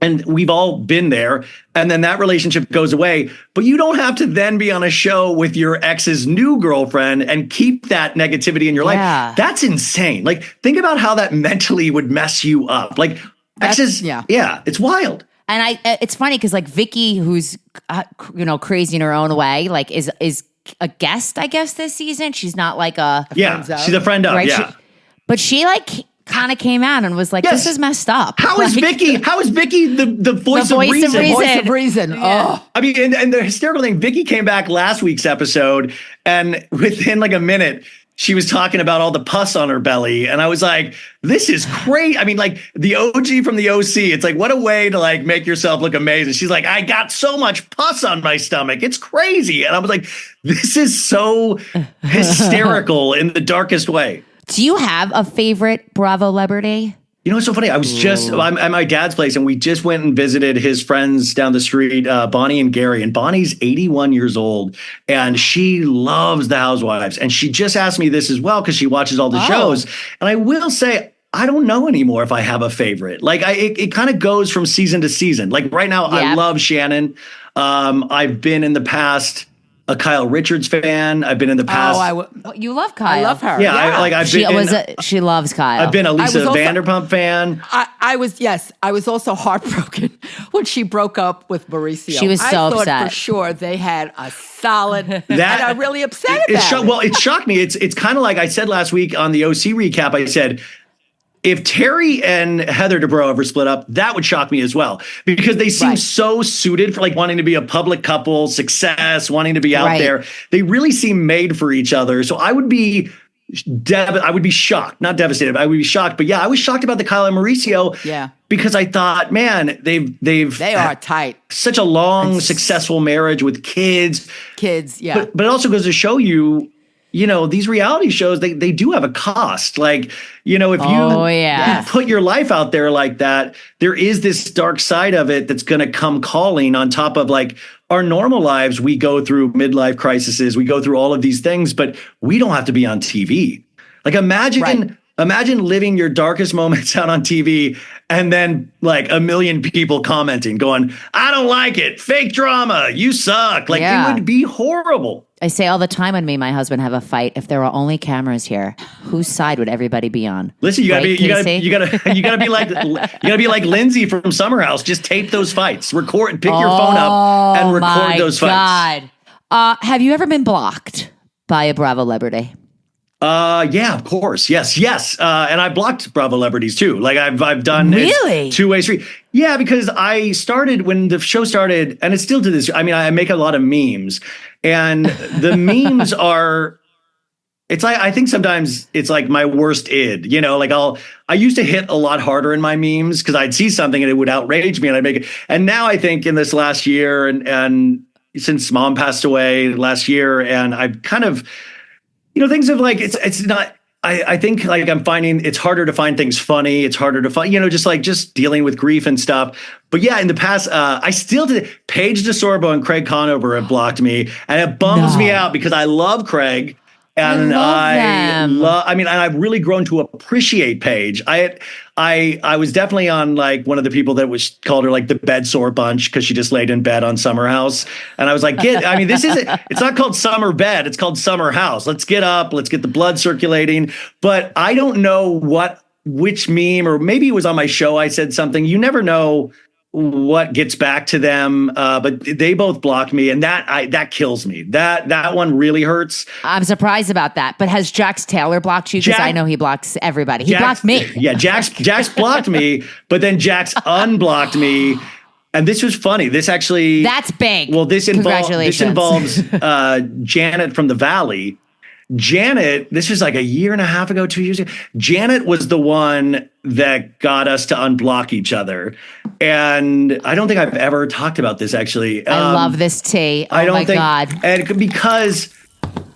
And we've all been there. And then that relationship goes away. But you don't have to then be on a show with your ex's new girlfriend and keep that negativity in your life. That's insane. Like, think about how that mentally would mess you up. Like, exes, it's wild. And it's funny because like Vicky, who's crazy in her own way, like is a guest, I guess, this season. She's not like she's a friend of, right? But she like kind of came out and was like, this is messed up. How is Vicky the voice of reason? The voice of reason. Oh. I mean, and the hysterical thing, Vicky came back last week's episode and within like a minute, she was talking about all the pus on her belly. And I was like, this is great. I mean, like the OG from the OC, it's like, what a way to like make yourself look amazing. She's like, I got so much pus on my stomach. It's crazy. And I was like, this is so hysterical in the darkest way. Do you have a favorite Bravolebs? You know, it's so funny. I was I'm at my dad's place and we just went and visited his friends down the street, Bonnie and Gary. And Bonnie's 81 years old and she loves the Housewives. And she just asked me this as well because she watches all the shows. And I will say, I don't know anymore if I have a favorite. Like it kind of goes from season to season. Like right now, I love Shannon. I've been in the past a Kyle Richards fan. I've been in the past. You love Kyle. I love her. Yeah. She loves Kyle. I've been a Lisa Vanderpump fan. I was also heartbroken when she broke up with Mauricio. She was so upset. I thought for sure they had a solid, and I'm really upset about it. Well, it shocked me. It's kind of like I said last week on the OC recap, I said, if Terry and Heather Dubrow ever split up, that would shock me as well because they seem so suited for like wanting to be a public couple, success, wanting to be out there. They really seem made for each other. So I would be shocked, not devastated. I would be shocked. But I was shocked about the Kyle and Mauricio. Yeah, because I thought, man, they are tight. Such a long, successful marriage with kids. Yeah. But it also goes to show you. You know, these reality shows, they do have a cost. Like, you know, if you put your life out there like that, there is this dark side of it that's going to come calling on top of like our normal lives. We go through midlife crises. We go through all of these things, but we don't have to be on TV. Like imagine imagine living your darkest moments out on TV and then like a million people commenting, going, I don't like it. Fake drama. You suck. Like it would be horrible. I say all the time when me and my husband have a fight, if there were only cameras here, whose side would everybody be on? Listen, you gotta be like Lindsay from Summer House. Just tape those fights, pick your phone up and record those fights. Have you ever been blocked by a Bravolebs? Yeah, of course. Yes. And I blocked Bravolebs too. Like I've done really two-way street. Yeah, because I started when the show started, and it's still to this. I mean, I make a lot of memes, and the memes are. It's like, I think sometimes it's like my worst id, you know, like I used to hit a lot harder in my memes because I'd see something and it would outrage me and I'd make it. And now I think in this last year and since Mom passed away last year, and I've kind of, you know, things have like, it's not, I think like I'm finding it's harder to find things funny. It's harder to find, you know, just dealing with grief and stuff. But yeah, in the past, I still did. Paige DeSorbo and Craig Conover have blocked me, and it bums me out because I love Craig. And I've really grown to appreciate Paige. I was definitely on like one of the people that was called her like the bed sore bunch because she just laid in bed on Summer House. And I was like, it's not called Summer Bed. It's called Summer House. Let's get up. Let's get the blood circulating. But I don't know which meme, or maybe it was on my show. I said something. You never know what gets back to them, but they both blocked me, and that kills me. That one really hurts. I'm surprised about that. But has Jax Taylor blocked you? Because I know he blocks everybody. He blocked me. Yeah, Jax blocked me, but then Jax unblocked me. And this was funny. That's big. Well, this involves Janet from the Valley. Janet, this was like a year and a half ago, 2 years ago. Janet was the one that got us to unblock each other. And I don't think I've ever talked about this, actually. I love this tea. Oh, my God. And because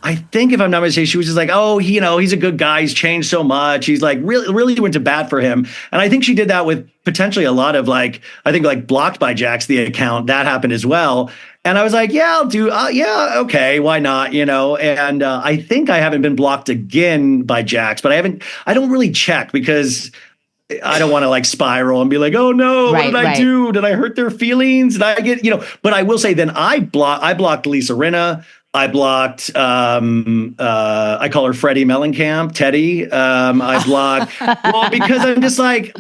I think, if I'm not mistaken, she was just like, oh, he's a good guy. He's changed so much. He's like really went to bat for him. And I think she did that with potentially a lot of blocked by Jax, the account. That happened as well. And I was like, yeah, I'll do. Okay, why not? And I think I haven't been blocked again by Jax, but I don't really check because I don't want to like spiral and be like, oh no, what did I do? Did I hurt their feelings? Did I get, but I will say then I blocked Lisa Rinna. I blocked, I call her Freddie Mellencamp, Teddy. I blocked, well, because I'm just like,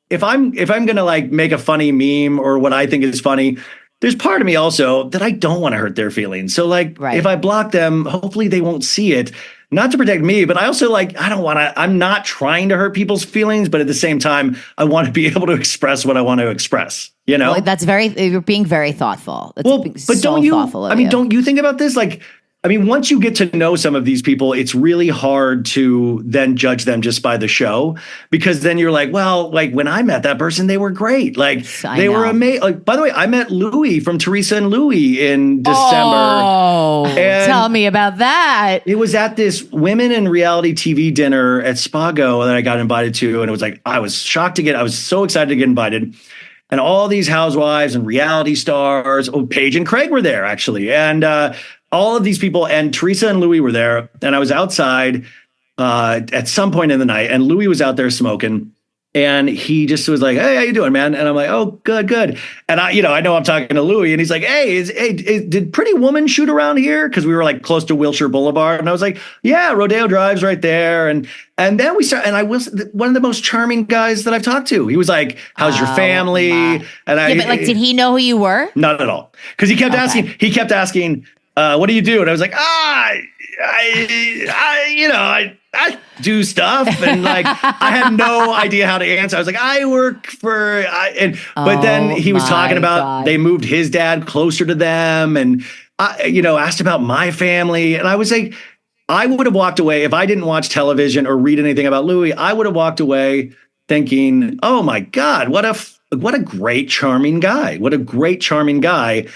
if I'm going to like make a funny meme or what I think is funny, there's part of me also that I don't want to hurt their feelings. So like, if I block them, hopefully they won't see it. Not to protect me, but I also I'm not trying to hurt people's feelings, but at the same time, I want to be able to express what I want to express, Well, you're being very thoughtful. Don't you think about this? Once you get to know some of these people, it's really hard to then judge them just by the show, because then you're like, well, like when I met that person, they were great. Like they were amazing. Like, by the way, I met Louie from Teresa and Louie in December. Oh, tell me about that. It was at this women in reality TV dinner at Spago that I got invited to. And it was like, I was so excited to get invited. And all these housewives and reality stars, Paige and Craig were there actually. And, all of these people, and Teresa and Louie were there, and I was outside at some point in the night, and Louie was out there smoking, and he just was like, "Hey, how you doing, man?" And I'm like, "Oh, good." And I know I'm talking to Louie, and he's like, "Hey, did Pretty Woman shoot around here?" Because we were like close to Wilshire Boulevard, and I was like, "Yeah, Rodeo Drive's right there." And then we started, and I was one of the most charming guys that I've talked to. He was like, "How's your family?" And did he know who you were? Not at all, because he kept asking. He kept asking. What do you do? And I was like, I do stuff. And like, I had no idea how to answer. I was like, I work for, but then he was talking about, they moved his dad closer to them. And asked about my family. And I was like, I would have walked away if I didn't watch television or read anything about Louie. I would have walked away thinking, oh my God, what a great, charming guy. What a great, charming guy.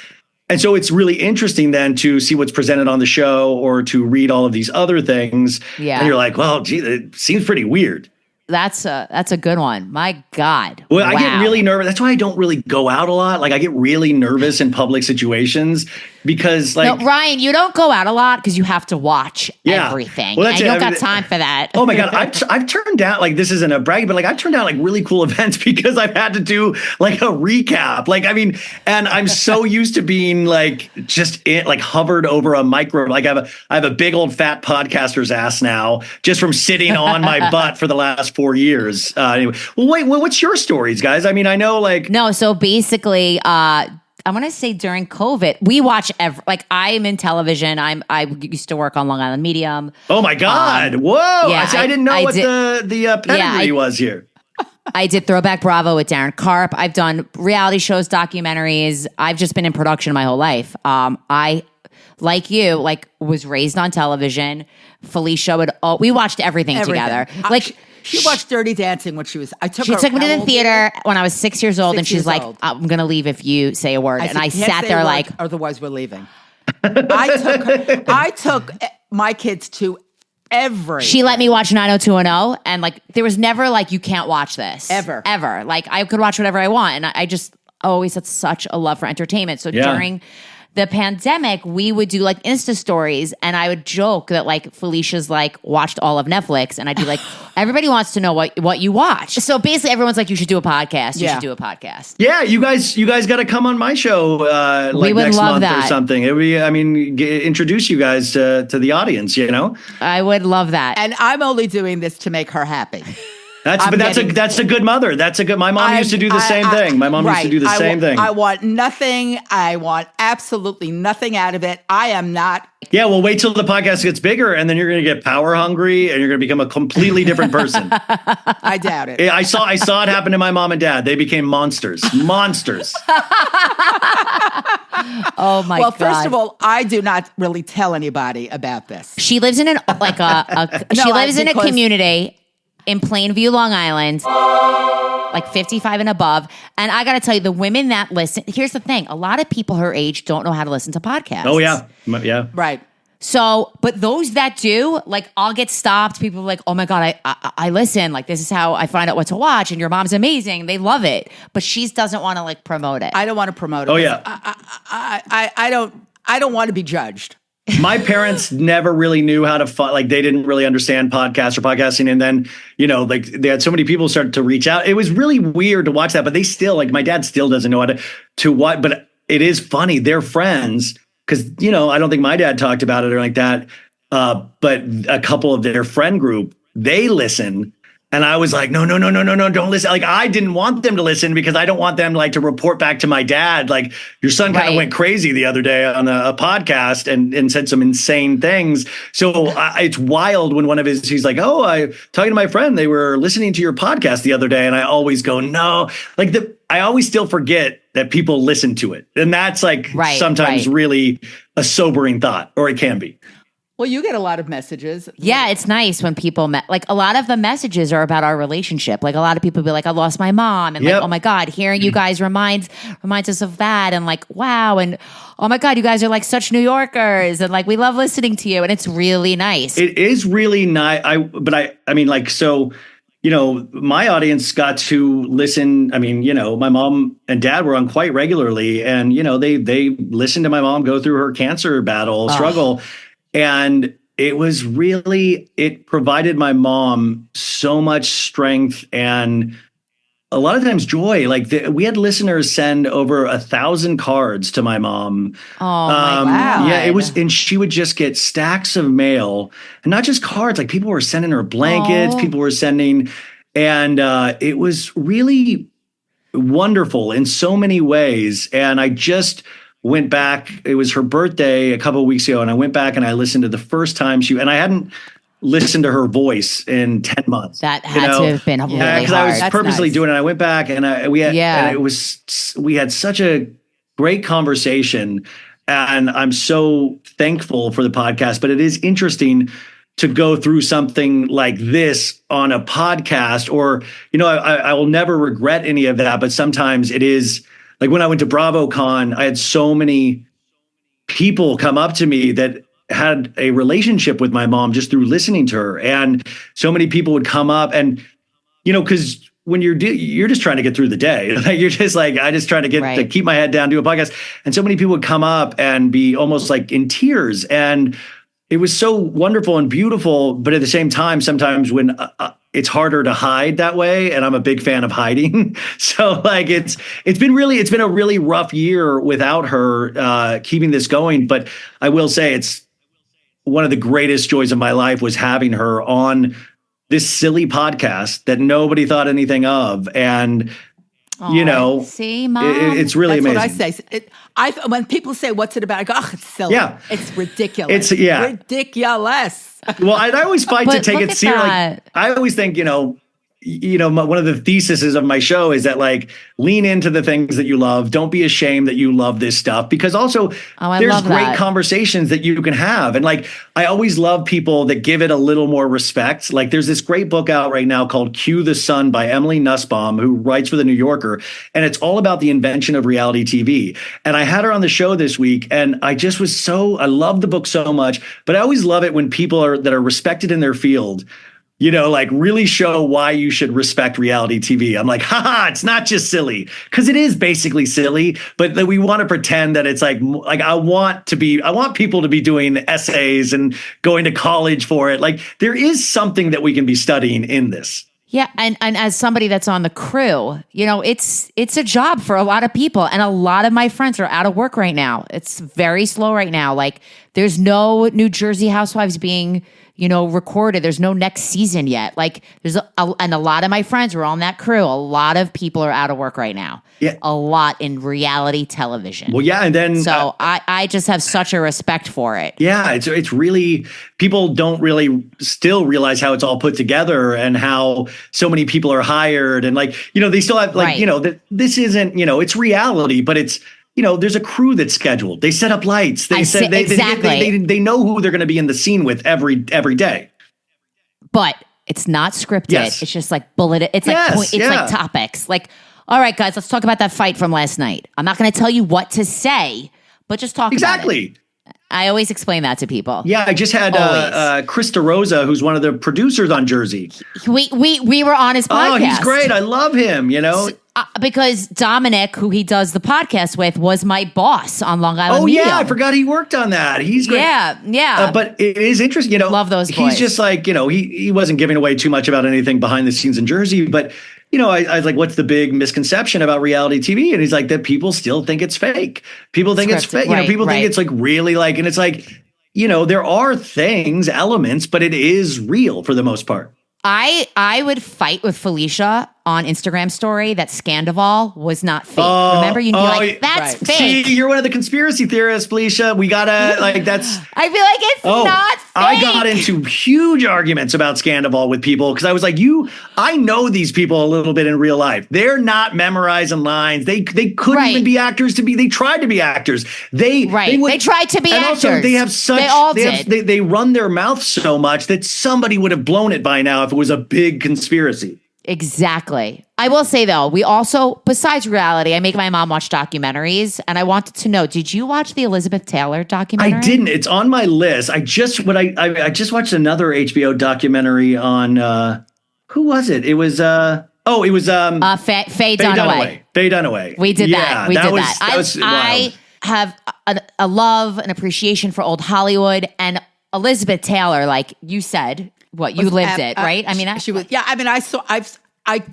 And so it's really interesting then to see what's presented on the show or to read all of these other things. Yeah. And you're like, well, gee, it seems pretty weird. That's a good one. My God. Well, wow. I get really nervous. That's why I don't really go out a lot. Like I get really nervous in public situations because no, Ryan, you don't go out a lot because you have to watch everything. Well, and you don't got time for that. Oh my God. I've turned down, like, this isn't a brag, but like I've turned down like really cool events because I've had to do like a recap. Like, I mean, and I'm so used to being like like hovered over a micro. Like I have a big old fat podcaster's ass now just from sitting on my butt for the last 4 years. Anyway, what's your stories, guys? I mean, I know like. No, so basically, I want to say during COVID, we watch I'm in television. I used to work on Long Island Medium. Oh my God! Whoa! Yeah, I didn't know what the pedigree was here. I did Throwback Bravo with Darren Karp. I've done reality shows, documentaries. I've just been in production my whole life. I, like you, was raised on television. Felicia we watched everything. Together. She watched Dirty Dancing when she was. She took me to the theater when I was 6 years old, and she's like, "I'm going to leave if you say a word." And I sat there like, "Otherwise, we're leaving." I took my kids to every. She let me watch 90210, and there was never you can't watch this ever. I could watch whatever I want, and I just always had such a love for entertainment. So during the pandemic, we would do Insta stories, and I would joke that Felicia's watched all of Netflix, and I'd be like, everybody wants to know what you watch. So basically, everyone's like, you should do a podcast. You should do a podcast. Yeah, you guys got to come on my show we would next love month that. Or something. It would be, introduce you guys to the audience. You know, I would love that. And I'm only doing this to make her happy. That's a good mother. My mom used to do the same thing. My mom used to do the same thing. I want nothing. I want absolutely nothing out of it. I am not. Yeah, well, wait till the podcast gets bigger, and then you're going to get power hungry, and you're going to become a completely different person. I doubt it. I saw it happen to my mom and dad. They became monsters. Monsters. Oh my God. Well, first of all, I do not really tell anybody about this. She lives in in a community in Plainview, Long Island, 55 and above. And I got to tell you, the women that listen, here's the thing. A lot of people her age don't know how to listen to podcasts. Oh, yeah. Yeah. Right. So, but those that do, I'll get stopped. People are like, oh my God, I listen. This is how I find out what to watch. And your mom's amazing. They love it. But she doesn't want to promote it. I don't want to promote it. Oh, yeah. I don't want to be judged. My parents never really knew how to they didn't really understand podcasts or podcasting. And then, they had so many people start to reach out. It was really weird to watch that, but they still my dad still doesn't know how to what, but it is funny. They're friends because, I don't think my dad talked about it or like that. But a couple of their friend group, they listen. And I was like, no, don't listen. I didn't want them to listen because I don't want them to report back to my dad. Your son kind of went crazy the other day on a podcast and said some insane things. So it's wild when one of he's like, oh, I talking to my friend. They were listening to your podcast the other day. And I always go, no, I always still forget that people listen to it. And that's sometimes really a sobering thought, or it can be. Well, you get a lot of messages. Yeah, it's nice when people a lot of the messages are about our relationship. A lot of people be like, I lost my mom, and oh my God, hearing you guys reminds us of that, and wow, and oh my God, you guys are such New Yorkers, and we love listening to you, and it's really nice. It is really nice. So my audience got to listen. My mom and dad were on quite regularly, and they listened to my mom go through her cancer struggle. And it provided my mom so much strength and a lot of times joy. We had listeners send over 1,000 cards to my mom. Oh, my God. Yeah, it was, and she would just get stacks of mail, and not just cards. People were sending her blankets, people were sending, and it was really wonderful in so many ways. And I just went back. It was her birthday a couple of weeks ago, and I went back and I listened to the first time and I hadn't listened to her voice in 10 months. That had to have been really hard. Because I was purposely doing it. I went back and we had such a great conversation, and I'm so thankful for the podcast. But it is interesting to go through something like this on a podcast, or I will never regret any of that. But sometimes it is. When I went to BravoCon, I had so many people come up to me that had a relationship with my mom just through listening to her. And so many people would come up and, because when you're just trying to get through the day. Like you're just like, I just trying to to keep my head down, do a podcast. And so many people would come up and be almost like in tears. And it was so wonderful and beautiful. But at the same time, sometimes when it's harder to hide that way. And I'm a big fan of hiding. So like, it's been a really rough year without her keeping this going. But I will say it's one of the greatest joys of my life was having her on this silly podcast that nobody thought anything of. And, see, Mom? It's really amazing. That's what I say. When people say, what's it about? I go, it's silly. Yeah. It's ridiculous. Ridiculous. Well, I always fight to take it seriously. Like, I always think, one of the theses of my show is that like lean into the things that you love. Don't be ashamed that you love this stuff, because also there's great conversations that you can have. And like, I always love people that give it a little more respect. Like there's this great book out right now called Cue the Sun by Emily Nussbaum, who writes for the New Yorker. And it's all about the invention of reality TV. And I had her on the show this week, and I just I love the book so much, but I always love it when people that are respected in their field, like really show why you should respect reality TV. I'm like, haha, it's not just silly, because it is basically silly, but that we want to pretend that it's like I want people to be doing essays and going to college for it. Like there is something that we can be studying in this. Yeah, and as somebody that's on the crew, it's a job for a lot of people, and a lot of my friends are out of work right now. It's very slow right now. Like there's no New Jersey Housewives being recorded. There's no next season yet. Like and a lot of my friends were on that crew. A lot of people are out of work right now. Yeah. A lot in reality television. Well, yeah. And then, so I just have such a respect for it. Yeah. It's really, people don't really still realize how it's all put together and how so many people are hired. And like, they still have like, this isn't, it's reality, but it's, there's a crew that's scheduled. They set up lights. They know who they're going to be in the scene with every day. But it's not scripted. Yes. It's just like bullet. It's like topics. Like, all right, guys, let's talk about that fight from last night. I'm not going to tell you what to say, but just talk about it. I always explain that to people. Yeah, I just had Krista Rosa, who's one of the producers on Jersey. We were on his podcast. Oh, he's great. I love him, because Dominic, who he does the podcast with, was my boss on Long Island Medium. Yeah, I forgot he worked on that. He's great. Yeah. But it is interesting, love those boys. He's just like, he wasn't giving away too much about anything behind the scenes in Jersey, but I was like, what's the big misconception about reality TV? And he's like, that people still think it's fake. People think it's fake. People think it's like really like, and it's like, there are elements, but it is real for the most part. I would fight with Felicia on Instagram story that Scandival was not fake. Remember, you'd be like, that's fake. See, you're one of the conspiracy theorists, Felicia. We gotta, that's... I feel like it's not fake. I got into huge arguments about Scandival with people because I was like, I know these people a little bit in real life. They're not memorizing lines. They couldn't even be actors they tried to be actors. They tried to be actors. Also, they have such... They all did. They run their mouth so much that somebody would have blown it by now if it was a big conspiracy. Exactly. I will say though, we also, besides reality, I make my mom watch documentaries, and I wanted to know, did you watch the Elizabeth Taylor documentary? I didn't. It's on my list. I just watched another HBO documentary on who was it? It was Faye Dunaway. Faye Dunaway. We did that. We did that. I have a love and appreciation for old Hollywood, and Elizabeth Taylor, like you said. What, you lived it, right? I mean, she was. Yeah, I mean, I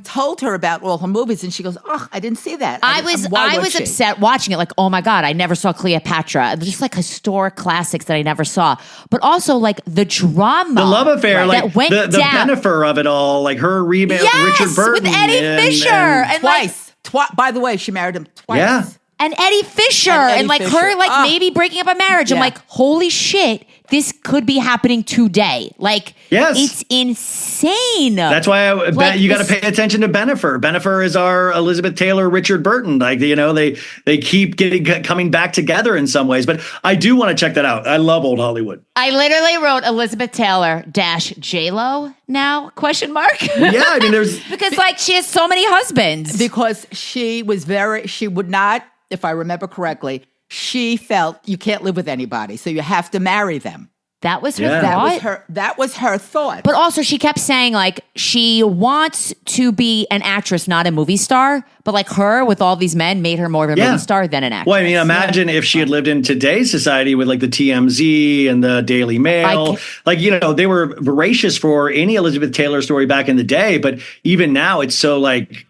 told her about all her movies, and she goes, "Oh, I didn't see that." I was upset watching it. Like, oh my god, I never saw Cleopatra. Just like historic classics that I never saw, but also like the drama, the love affair, like that went the Bennifer of it all, like her rebound, Richard Burton with Eddie Fisher, and twice. By the way, she married him twice. Yeah. And Eddie Fisher, and like her, like maybe breaking up a marriage. Yeah. I'm like, holy shit, this could be happening today. Like, it's insane. That's why you got to pay attention to Bennifer. Bennifer is our Elizabeth Taylor, Richard Burton. Like, they keep coming back together in some ways. But I do want to check that out. I love old Hollywood. I literally wrote Elizabeth Taylor -J-Lo now ? Yeah, I mean, there's because like she has so many husbands. Because she would not. If I remember correctly, she felt you can't live with anybody, so you have to marry them. That was her Yeah. thought. That was her thought. But also, she kept saying like she wants to be an actress, not a movie star. But like her, with all these men, made her more of a movie star than an actress. Well, I mean, imagine if she had lived in today's society with like the TMZ and the Daily Mail. Like, you know, they were voracious for any Elizabeth Taylor story back in the day. But even now, it's so like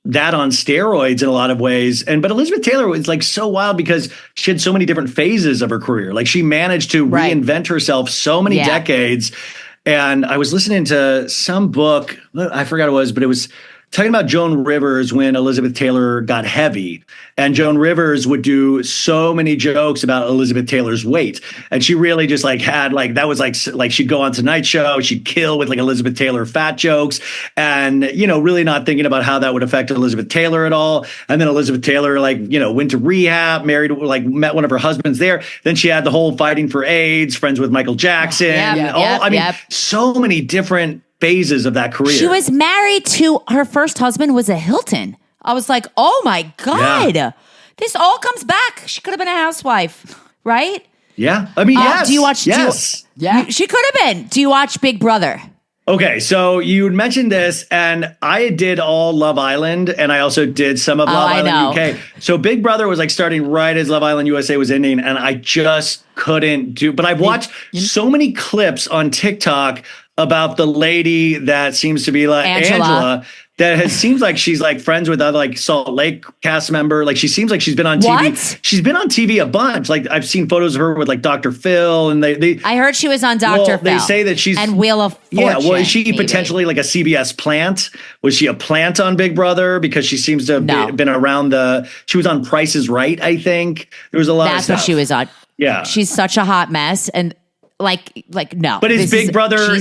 that on steroids in a lot of ways. But Elizabeth Taylor was like so wild because she had so many different phases of her career. Like she managed to reinvent herself so many decades. And I was listening to some book, I forgot what it was, but it was talking about Joan Rivers when Elizabeth Taylor got heavy. And Joan Rivers would do so many jokes about Elizabeth Taylor's weight. And she really just like had like, that was like she'd go on Tonight Show, she'd kill with like Elizabeth Taylor fat jokes and, you know, really not thinking about how that would affect Elizabeth Taylor at all. And then Elizabeth Taylor, like, you know, went to rehab, married, like met one of her husbands there. Then she had the whole fighting for AIDS, friends with Michael Jackson. So many different phases of that career. She was married to her first husband was a Hilton. I was like, oh my God, this all comes back. She could have been a housewife, right? Yeah. I mean, yes. Do you watch? Yes. She could have been. Do you watch Big Brother? Okay, so you mentioned this, and I did all Love Island, and I also did some of Love Island UK. So Big Brother was like starting right as Love Island USA was ending, and I just couldn't do. But I've watched so many clips on TikTok about the lady that seems to be like Angela that seems like she's like friends with other like Salt Lake cast member. Like she seems like she's been on TV. What? She's been on TV a bunch. Like I've seen photos of her with like Dr. Phil and they I heard she was on Dr. Phil. They say that she's and Wheel of Fortune. Yeah, well, is she potentially like a CBS plant? Was she a plant on Big Brother? Because she seems to have been around she was on Price is Right, I think. There was a lot of stuff. That's what she was on. Yeah. She's such a hot mess. And like no. But is Big Brother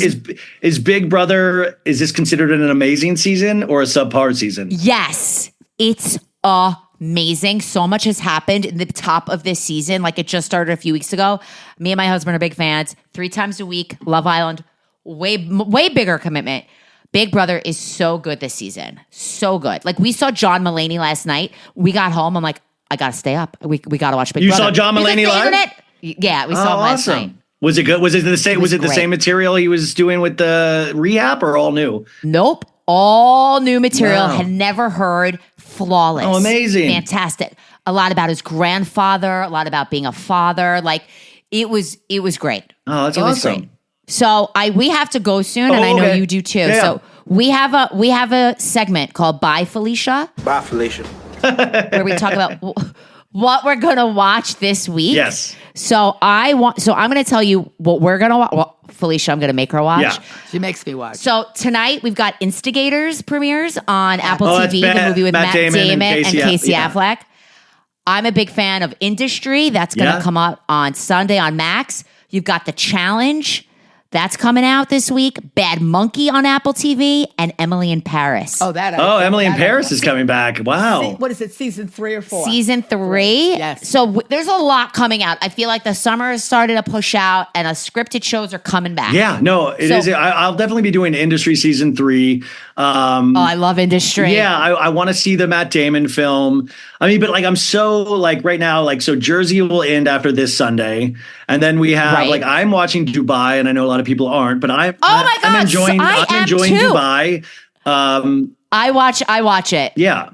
is this considered an amazing season or a subpar season? Yes, it's amazing. So much has happened in the top of this season. Like it just started a few weeks ago. Me and my husband are big fans. 3 times a week, Love Island, way bigger commitment. Big Brother is so good this season. So good. Like we saw John Mulaney last night. We got home. I'm like, I gotta stay up. We gotta watch Big Brother. You saw John Mulaney live? Yeah, we saw him last night. Was it good? Was it the same? Was it the same material he was doing with the rehab, or all new? Nope, all new material. Wow. Had never heard. Flawless. Oh, amazing! Fantastic. A lot about his grandfather. A lot about being a father. Like it was great. Oh, that's awesome. Great. So we have to go soon, and I know you do too. Yeah. So we have a segment called Bye Felicia. Bye Felicia. Where we talk about what we're gonna watch this week. Yes. So I'm going to tell you what we're going to watch. Well, Felicia, I'm going to make her watch. Yeah, she makes me watch. So tonight we've got Instigators premieres on Apple TV, the movie with Matt Damon and Casey Affleck. I'm a big fan of Industry. That's going to come out on Sunday on Max. You've got The Challenge. That's coming out this week. Bad Monkey on Apple TV and Emily in Paris. Emily in Paris is coming back. Wow. What is it, season 3 or 4? Season 3. Yes. So there's a lot coming out. I feel like the summer has started to push out and scripted shows are coming back. Yeah, no, it is. I'll definitely be doing Industry season 3. I love Industry. Yeah, I want to see the Matt Damon film. I mean, but like I'm so like right now, like so Jersey will end after this Sunday. And then we have like I'm watching Dubai, and I know a lot of people aren't, but I'm enjoying Dubai. I watch it. Yeah.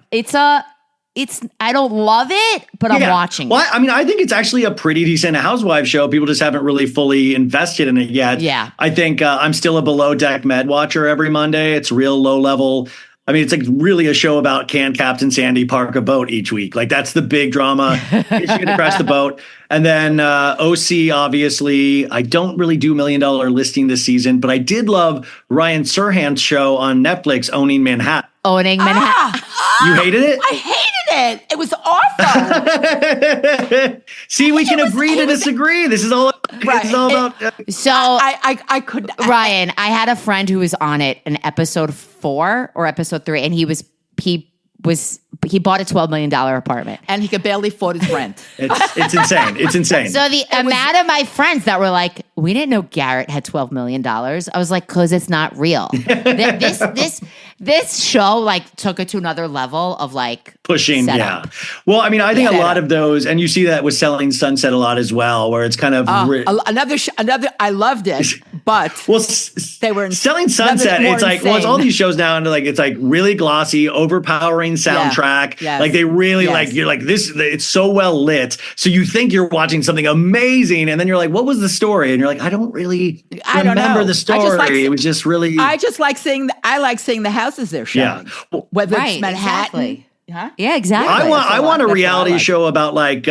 I don't love it, but I'm watching it. I mean, I think it's actually a pretty decent Housewives show. People just haven't really fully invested in it yet. Yeah. I think I'm still a Below Deck Med watcher every Monday. It's real low level. I mean, it's like really a show about can Captain Sandy park a boat each week? Like that's the big drama. Is she going to crash the boat? And then OC, obviously. I don't really do $1 Million Listing this season, but I did love Ryan Serhant's show on Netflix, Owning Manhattan. Owning Manhattan. You hated it? I hated it. It was awful. See, we can agree to disagree. This is all about. So I could. Ryan, I had a friend who was on it in episode 4 or episode 3, and he bought a $12 million apartment, and he could barely afford his rent. It's insane. It's insane. So the amount of my friends that were like, "We didn't know Garrett had $12 million." I was like, "Cause it's not real." This show like took it to another level of like pushing. setup. Yeah. Well, I mean, I think a lot of those, and you see that with Selling Sunset a lot as well, where it's kind of another. I loved it, but they were Selling Sunset. It's like it's all these shows now, and like it's like really glossy, overpowering soundtrack. Yeah. Yes. Like they really like you're like this. It's so well lit, so you think you're watching something amazing, and then you're like, what was the story? And you're like, I don't really remember the story. It was just really. I just like seeing. I like seeing the houses they're showing, whether it's Manhattan. Exactly. Huh? Yeah, exactly. I want a reality show about like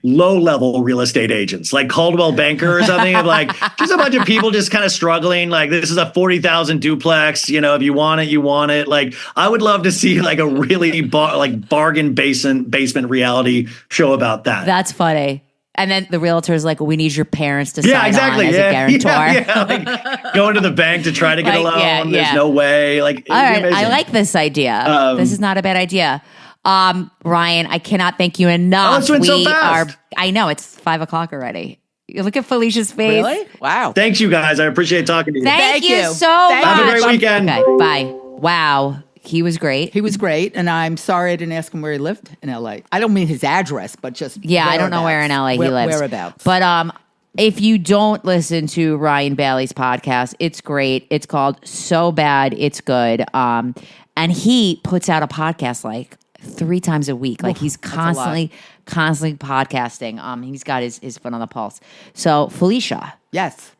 low-level real estate agents, like Caldwell Banker or something. Of like just a bunch of people just kind of struggling. Like this is a 40,000 duplex. You know, if you want it, you want it. Like I would love to see like a really bargain basement reality show about that. That's funny. And then the realtor's like, we need your parents to sign on as a guarantor. Like going to the bank to try to get a loan. There's no way. Like, all right, I like this idea. This is not a bad idea. Ryan, I cannot thank you enough. Oh, it's been so fast. I know, it's 5:00 already. You look at Felicia's face. Really? Wow. Thanks, you guys. I appreciate talking to you. Thank you so much. Have a great weekend. Okay, bye. Wow. He was great. He was great, and I'm sorry I didn't ask him where he lived in L.A. I don't mean his address, but just I don't know where in L.A. he lives. Whereabouts. But if you don't listen to Ryan Bailey's podcast, it's great. It's called So Bad It's Good. And he puts out a podcast like 3 times a week. Like he's constantly podcasting. He's got his foot on the pulse. So Felicia. Yes.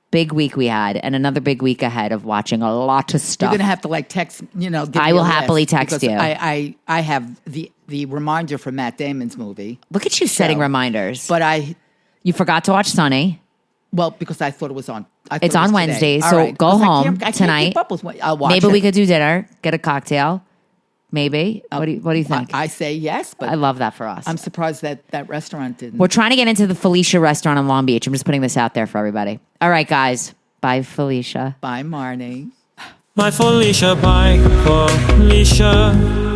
Big week we had, and another big week ahead of watching a lot of stuff. You're gonna have to like text, I will happily text you. I have the reminder for Matt Damon's movie. Look at you setting reminders. But you forgot to watch Sunny. Well, because I thought it was on. It's on Wednesday, so go home tonight. I'll watch Maybe it. we could do dinner, get a cocktail. Maybe. What do you think? I say yes, but I love that for us. I'm surprised that restaurant didn't. We're trying to get into the Felicia restaurant in Long Beach. I'm just putting this out there for everybody. All right, guys. Bye, Felicia. Bye, Marni. Bye, Felicia. Bye, Felicia.